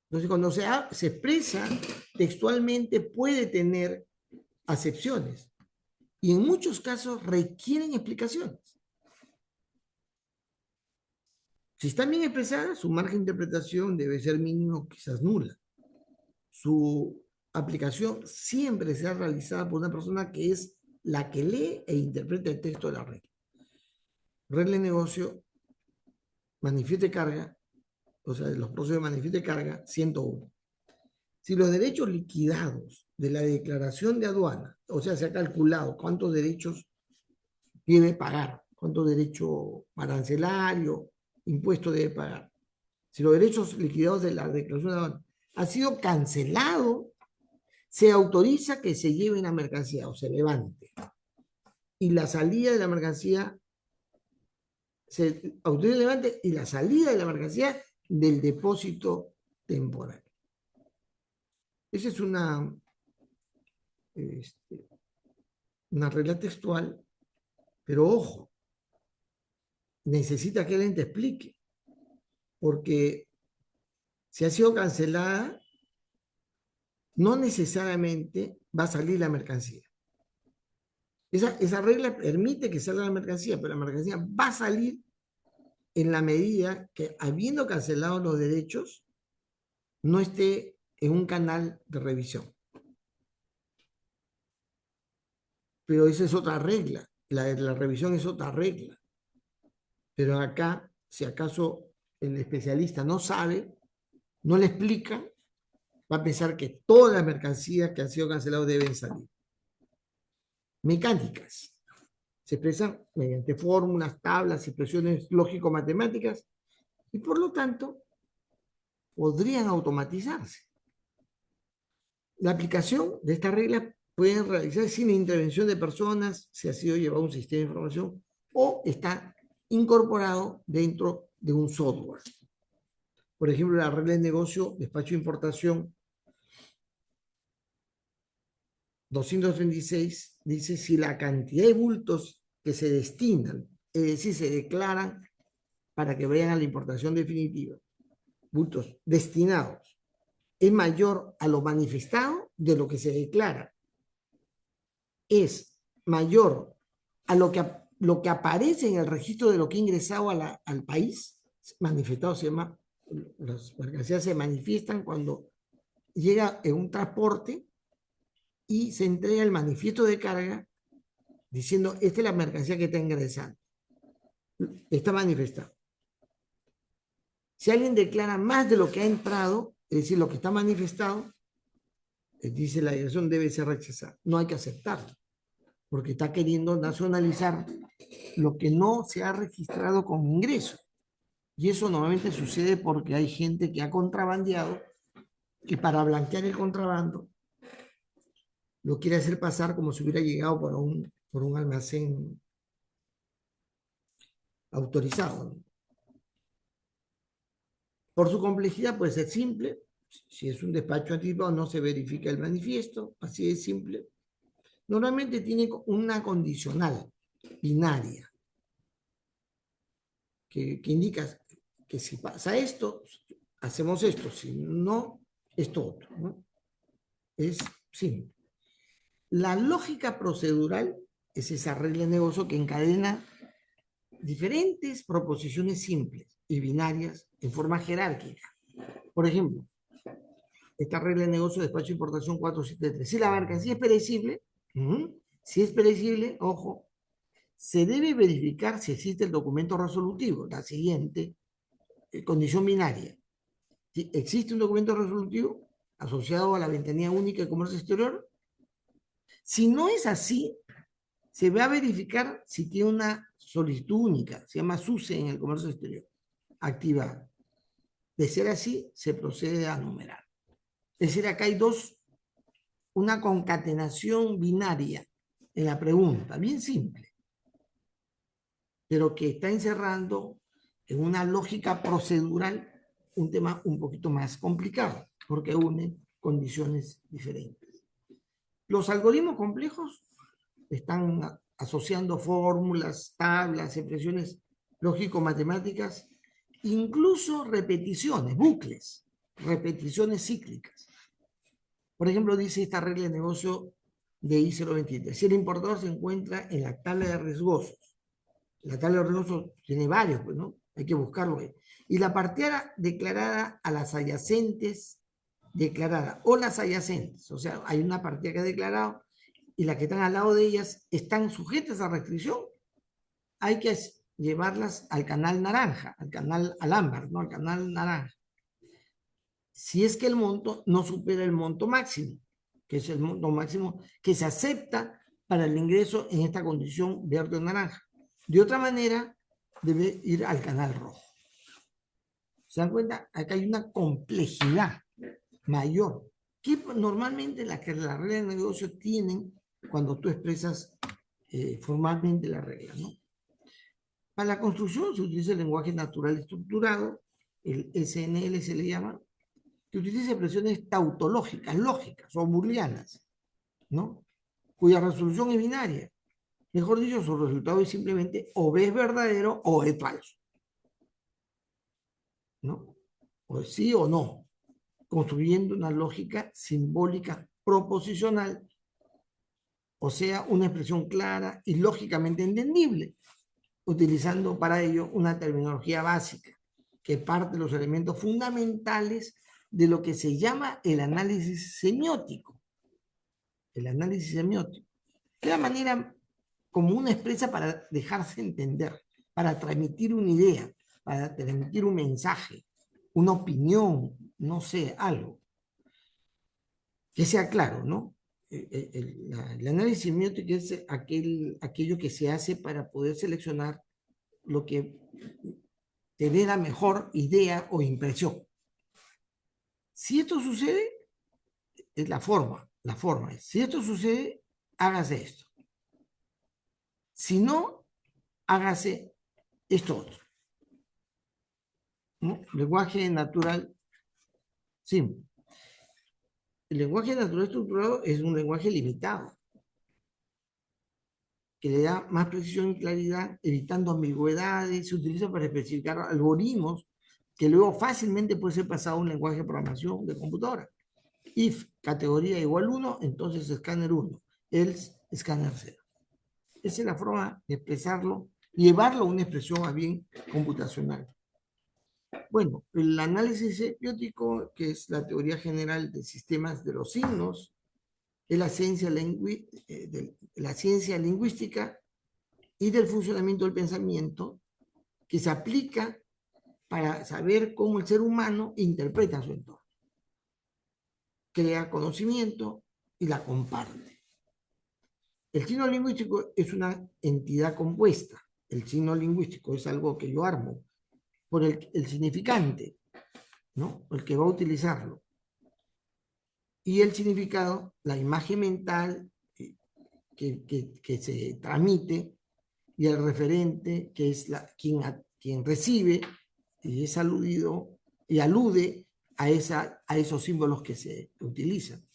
Entonces, cuando se expresa textualmente puede tener acepciones y en muchos casos requieren explicaciones. Si están bien expresadas, su margen de interpretación debe ser mínimo, quizás nula. Su aplicación siempre será realizada por una persona que es la que lee e interpreta el texto de la regla. Regla de negocio, manifiesto de carga, o sea, los procesos de manifiesto de carga, 101. Si los derechos liquidados de la declaración de aduana, o sea, se ha calculado cuántos derechos debe pagar, cuánto derecho arancelario, impuesto debe pagar. Si los derechos liquidados de la declaración de aduana ha sido cancelado, se autoriza que se lleve la mercancía o se levante. Y la salida de la mercancía, se autoriza el levante y la salida de la mercancía del depósito temporal. Esa es una regla textual, pero ojo, necesita que el ente explique, porque si ha sido cancelada, no necesariamente va a salir la mercancía. Esa regla permite que salga la mercancía, pero la mercancía va a salir en la medida que, habiendo cancelado los derechos, no esté en un canal de revisión. Pero esa es otra regla. La de la revisión es otra regla. Pero acá, si acaso el especialista no sabe, no le explica, va a pensar que todas las mercancías que han sido canceladas deben salir. Mecánicas. Se expresan mediante fórmulas, tablas, expresiones lógico-matemáticas y por lo tanto podrían automatizarse. La aplicación de esta regla puede realizarse sin intervención de personas, si ha sido llevado a un sistema de información o está incorporado dentro de un software. Por ejemplo, la regla de negocio, despacho de importación 236 dice si la cantidad de bultos que se destinan, es decir, se declaran para que vayan a la importación definitiva, bultos destinados, es mayor a lo manifestado de lo que se declara, es mayor a lo que aparece en el registro de lo que ha ingresado al país, manifestado se llama, las mercancías se manifiestan cuando llega en un transporte y se entrega el manifiesto de carga diciendo, esta es la mercancía que está ingresando. Está manifestado. Si alguien declara más de lo que ha entrado, es decir, lo que está manifestado, dice la declaración debe ser rechazada. No hay que aceptarlo, porque está queriendo nacionalizar lo que no se ha registrado con ingreso. Y eso normalmente sucede porque hay gente que ha contrabandeado y para blanquear el contrabando lo quiere hacer pasar como si hubiera llegado por un almacén autorizado. Por su complejidad puede ser simple. Si es un despacho anticipado, no se verifica el manifiesto, así de simple. Normalmente tiene una condicional binaria que indica que si pasa esto, hacemos esto, si no, esto otro, ¿no? Es simple. La lógica procedural es esa regla de negocio que encadena diferentes proposiciones simples y binarias en forma jerárquica. Por ejemplo, esta regla de negocio de despacho de importación 473. Si la mercancía es perecible, si es perecible, ojo, se debe verificar si existe el documento resolutivo, la siguiente condición binaria. Si existe un documento resolutivo asociado a la ventanilla única de comercio exterior. Si no es así, se va a verificar si tiene una solicitud única, se llama SUSE en el comercio exterior, activada. De ser así, se procede a numerar. Es decir, acá hay una concatenación binaria en la pregunta, bien simple, pero que está encerrando en una lógica procedural un tema un poquito más complicado, porque une condiciones diferentes. Los algoritmos complejos están asociando fórmulas, tablas, expresiones lógico-matemáticas, incluso repeticiones, bucles, repeticiones cíclicas. Por ejemplo, dice esta regla de negocio de I023. Si el importador se encuentra en la tabla de riesgosos, la tabla de riesgosos tiene varios, pues, ¿no? Hay que buscarlo ahí. Y la partida declarada a las adyacentes, declarada, o las adyacentes, o sea, hay una partida que ha declarado y las que están al lado de ellas están sujetas a restricción, hay que llevarlas al canal naranja, al ámbar, ¿no? Al canal naranja. Si es que el monto no supera el monto máximo, que es el monto máximo que se acepta para el ingreso en esta condición verde o naranja. De otra manera, debe ir al canal rojo. ¿Se dan cuenta? Acá hay una complejidad mayor que normalmente las reglas de negocio tienen cuando tú expresas formalmente la regla, ¿no? Para la construcción se utiliza el lenguaje natural estructurado, el SNL se le llama, que utiliza expresiones tautológicas, lógicas o booleanas, ¿no? Cuya resolución es binaria. Mejor dicho, su resultado es simplemente o es verdadero o es falso, ¿no? O es sí o no, construyendo una lógica simbólica proposicional, o sea, una expresión clara y lógicamente entendible, utilizando para ello una terminología básica que parte de los elementos fundamentales de lo que se llama el análisis semiótico. El análisis semiótico. Es la manera como uno expresa para dejarse entender, para transmitir una idea, para transmitir un mensaje, una opinión, no sé, algo. Que sea claro, ¿no? El análisis semiótico es aquello que se hace para poder seleccionar lo que te dé la mejor idea o impresión. Si esto sucede, es la forma es, si esto sucede, hágase esto. Si no, hágase esto otro. ¿No? Lenguaje natural simple. El lenguaje natural estructurado es un lenguaje limitado, que le da más precisión y claridad, evitando ambigüedades, se utiliza para especificar algoritmos que luego fácilmente puede ser pasado a un lenguaje de programación de computadora. If categoría igual 1, entonces escáner 1, else escáner 0. Esa es la forma de expresarlo, llevarlo a una expresión más bien computacional. Bueno, el análisis semiótico, que es la teoría general de sistemas de los signos, es la ciencia lingüística y del funcionamiento del pensamiento que se aplica para saber cómo el ser humano interpreta su entorno, crea conocimiento y la comparte. El signo lingüístico es una entidad compuesta el signo lingüístico es algo que yo armo, por el significante, ¿no? El que va a utilizarlo. Y el significado, la imagen mental que se transmite, y el referente, que es quien recibe y es aludido y alude a esos símbolos que se utilizan.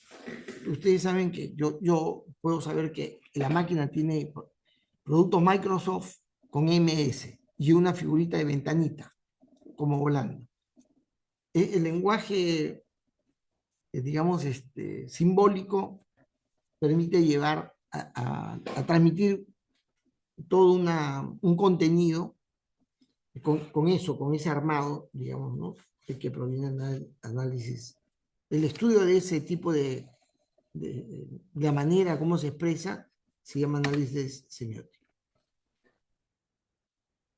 Ustedes saben que yo puedo saber que la máquina tiene producto Microsoft con MS y una figurita de ventanita como volando. El lenguaje, digamos, simbólico permite llevar a transmitir todo un contenido con eso, con ese armado, digamos, ¿no? El que proviene del análisis. El estudio de ese tipo de la manera como se expresa se llama análisis semiótico.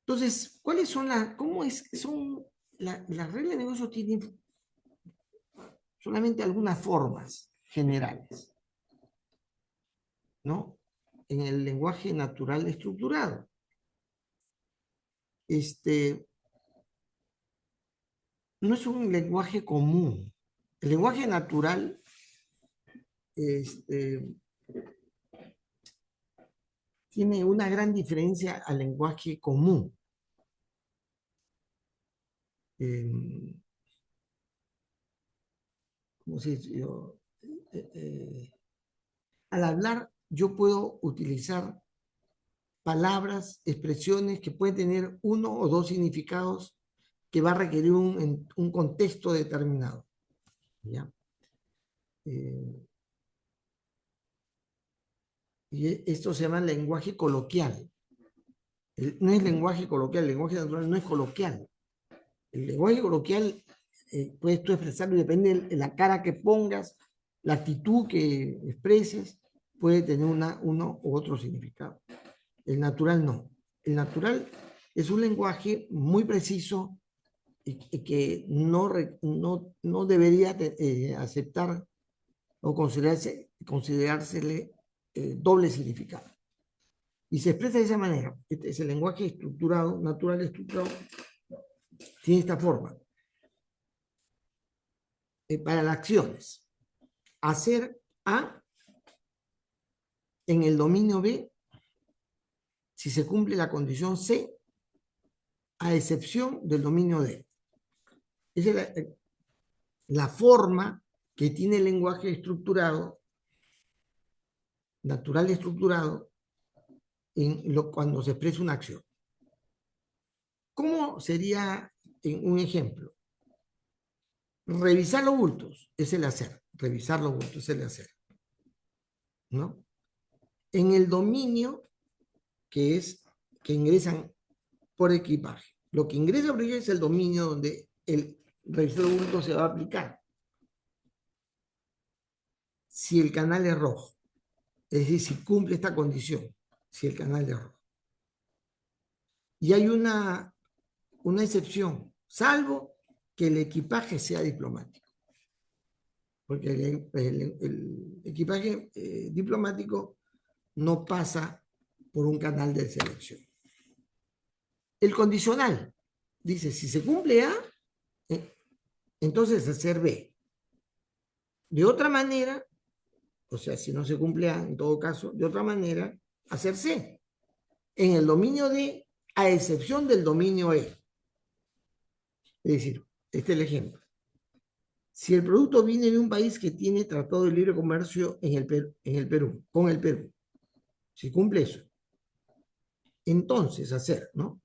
Entonces, ¿cuáles son las reglas de negocio? Tienen solamente algunas formas generales, ¿no? En el lenguaje natural estructurado. No es un lenguaje común. El lenguaje natural tiene una gran diferencia al lenguaje común. ¿Cómo se dice? Al hablar, yo puedo utilizar palabras, expresiones que pueden tener uno o dos significados que va a requerir un contexto determinado. ¿Ya? Y esto se llama lenguaje coloquial. No es lenguaje coloquial, el lenguaje natural no es coloquial. El lenguaje coloquial puedes tú expresarlo y depende de la cara que pongas, la actitud que expreses, puede tener uno u otro significado. El natural no. El natural es un lenguaje muy preciso y que no debería aceptar o considerársele doble significado. Y se expresa de esa manera. Este es el lenguaje estructurado, natural estructurado, tiene esta forma. Para las acciones, hacer A en el dominio B si se cumple la condición C, a excepción del dominio D. Esa es la forma que tiene el lenguaje estructurado, natural estructurado, cuando se expresa una acción. ¿Cómo sería un ejemplo? Revisar los bultos es el hacer. Revisar los bultos es el hacer. ¿No? En el dominio que ingresan por equipaje. Lo que ingresa por equipaje es el dominio donde el revisor de bultos se va a aplicar. Si el canal es rojo, es decir, si cumple esta condición, si el canal es rojo. Y hay una excepción, salvo que el equipaje sea diplomático. Porque el equipaje diplomático no pasa por un canal de selección. El condicional dice, si se cumple A, entonces hacer B. De otra manera, o sea, si no se cumple A, en todo caso, de otra manera, hacer C. En el dominio D, a excepción del dominio E. Es decir, este es el ejemplo. Si el producto viene de un país que tiene tratado de libre comercio con el Perú, si cumple eso, entonces hacer, ¿no?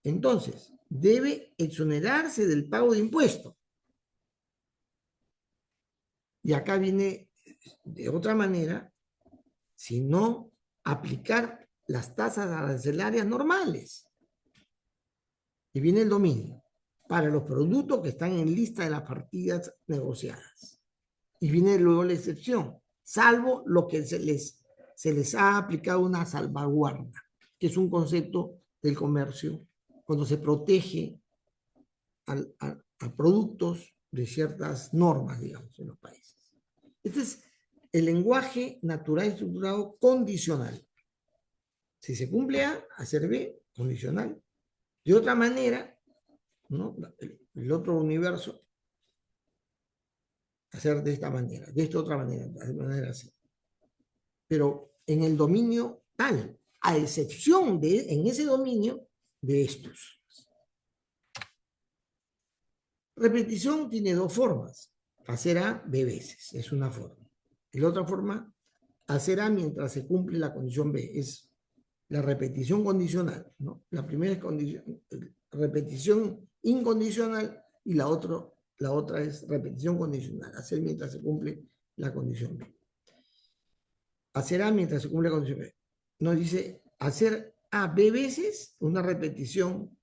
Entonces, debe exonerarse del pago de impuestos. Y acá viene de otra manera, si no aplicar las tasas arancelarias normales. Y viene el dominio para los productos que están en lista de las partidas negociadas. Y viene luego la excepción, salvo lo que se les ha aplicado una salvaguarda, que es un concepto del comercio, cuando se protege a productos de ciertas normas, digamos, en los países. Este es el lenguaje natural estructurado condicional. Si se cumple A, hacer B, condicional. De otra manera, ¿no? El otro universo, hacer de esta manera, de esta otra manera, de manera así. Pero en el dominio tal, a excepción de, en ese dominio, de estos. Repetición tiene dos formas. Hacer A, B veces, es una forma. Y la otra forma, hacer A mientras se cumple la condición B, es la repetición condicional, ¿no? La primera es repetición incondicional y la otra es repetición condicional, hacer mientras se cumple la condición B. Hacer A mientras se cumple la condición B. Nos dice hacer A B veces, una repetición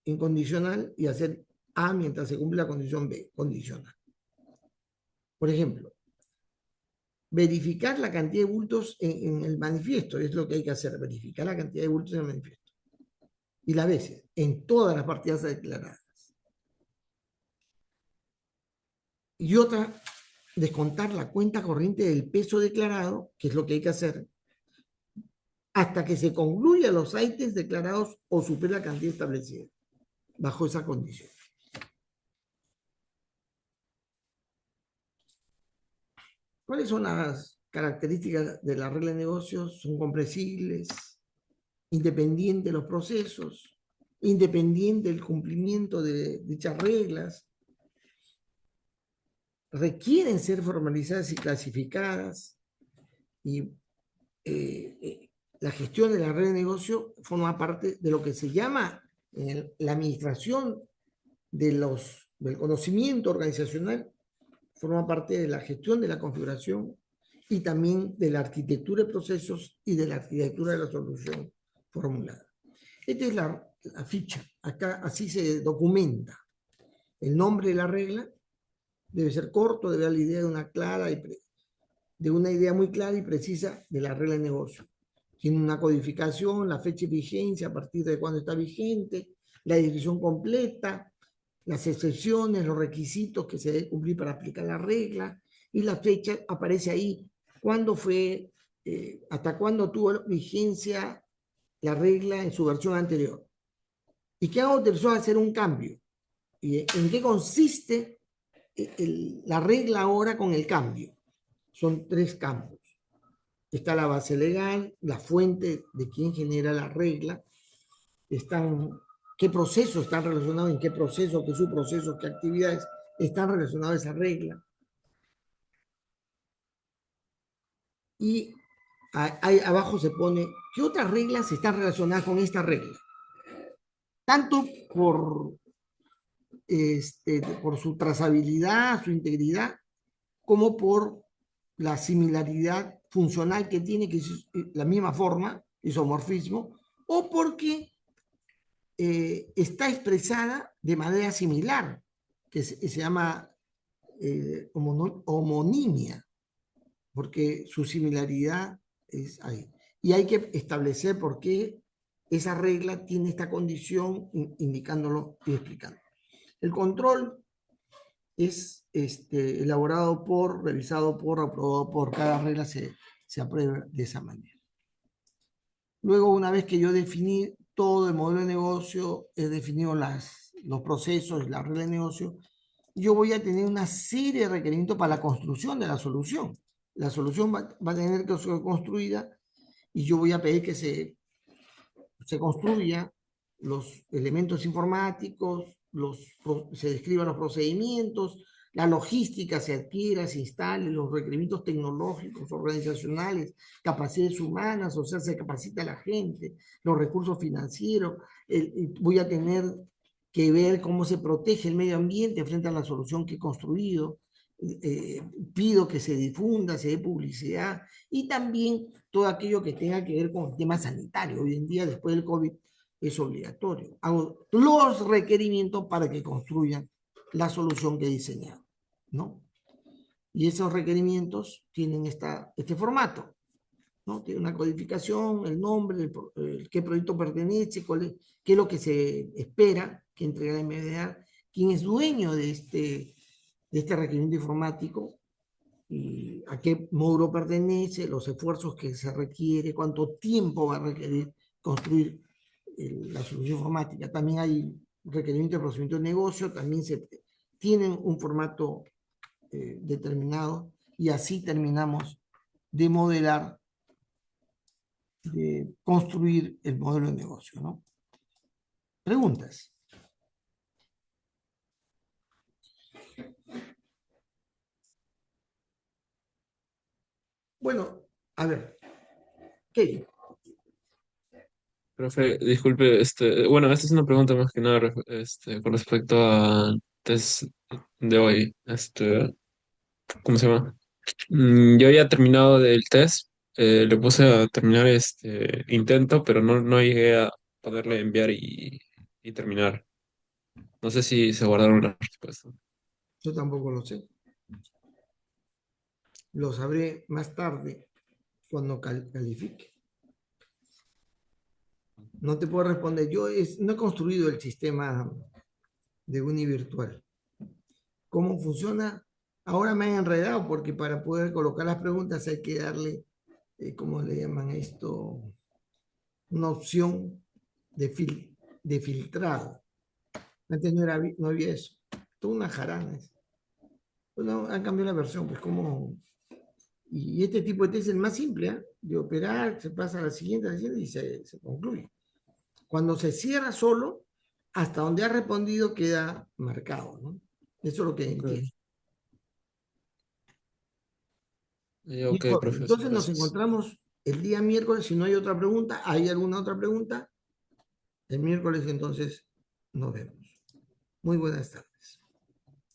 incondicional, y hacer A mientras se cumple la condición B, condicional. Por ejemplo, verificar la cantidad de bultos en el manifiesto, es lo que hay que hacer, verificar la cantidad de bultos en el manifiesto. Y las veces, en todas las partidas declaradas. Y otra, descontar la cuenta corriente del peso declarado, que es lo que hay que hacer, hasta que se concluya los ítems declarados o supere la cantidad establecida, bajo esa condición. ¿Cuáles son las características de la regla de negocios? Son comprensibles, independientes de los procesos, independiente del cumplimiento de dichas reglas, requieren ser formalizadas y clasificadas, y la gestión de la red de negocio forma parte de lo que se llama la administración del conocimiento organizacional, forma parte de la gestión de la configuración y también de la arquitectura de procesos y de la arquitectura de la solución formulada. Esta es la ficha. Acá así se documenta el nombre de la regla. Debe ser corto, debe dar la idea de una idea muy clara y precisa de la regla de negocio. Tiene una codificación, la fecha de vigencia, a partir de cuándo está vigente, la descripción completa, las excepciones, los requisitos que se deben cumplir para aplicar la regla, y la fecha aparece ahí, cuándo fue, hasta cuándo tuvo vigencia la regla en su versión anterior. ¿Y qué autorizó a hacer un cambio? ¿Y en qué consiste la regla ahora con el cambio? Son tres campos. Está la base legal, la fuente de quién genera la regla, qué procesos están relacionados, en qué procesos, qué subprocesos, qué actividades están relacionadas a esa regla. Y ahí abajo se pone qué otras reglas están relacionadas con esta regla. Tanto por su trazabilidad, su integridad, como por la similaridad funcional que tiene, que es la misma forma, isomorfismo, o porque está expresada de manera similar, que se llama homonimia, porque su similaridad es ahí. Y hay que establecer por qué esa regla tiene esta condición, indicándolo y explicando. El control es elaborado por, revisado por, aprobado por, cada regla se aprueba de esa manera. Luego, una vez que yo definí todo el modelo de negocio, he definido los procesos, la regla de negocio, yo voy a tener una serie de requerimientos para la construcción de la solución. La solución va a tener que ser construida y yo voy a pedir que se construya los elementos informáticos, se describan los procedimientos, la logística se adquiera, se instale, los requerimientos tecnológicos, organizacionales, capacidades humanas, o sea, se capacita a la gente, los recursos financieros, voy a tener que ver cómo se protege el medio ambiente frente a la solución que he construido, pido que se difunda, se dé publicidad, y también todo aquello que tenga que ver con el tema sanitario. Hoy en día, después del COVID, es obligatorio. Hago los requerimientos para que construyan la solución que he diseñado, ¿no? Y esos requerimientos tienen este formato, ¿no? Tiene una codificación, el nombre, qué proyecto pertenece, qué es lo que se espera que entregue la MDA, quién es dueño de este requerimiento informático, y a qué módulo pertenece, los esfuerzos que se requiere, cuánto tiempo va a requerir construir la solución informática. También hay requerimientos de procedimiento de negocio, también se tienen un formato determinado y así terminamos de modelar, de construir el modelo de negocio, ¿no? Preguntas. Bueno, a ver, ¿qué? Profe, disculpe, bueno, esta es una pregunta más que nada, con respecto a test de hoy, ¿cómo se llama? Yo ya terminado del test, le puse a terminar este intento, pero no llegué a poderle enviar y terminar. No sé si se guardaron las respuestas. Yo tampoco lo sé. Lo sabré más tarde cuando califique. No te puedo responder. No he construido el sistema de Uni virtual. ¿Cómo funciona? Ahora me han enredado porque para poder colocar las preguntas hay que darle, ¿cómo le llaman esto? Una opción de filtrado. Antes no había eso. Toda una jarana. Bueno, han cambiado la versión, pues como... Y este tipo de test es el más simple, ¿eh? De operar, se pasa a la siguiente y se concluye. Cuando se cierra solo, hasta donde ha respondido queda marcado, ¿no? Eso es lo que entiendo. Ok, ok, Listo, profesor, entonces nos gracias. encontramos el día miércoles. Si no hay otra pregunta, ¿hay alguna otra pregunta? El miércoles entonces nos vemos. Muy buenas tardes.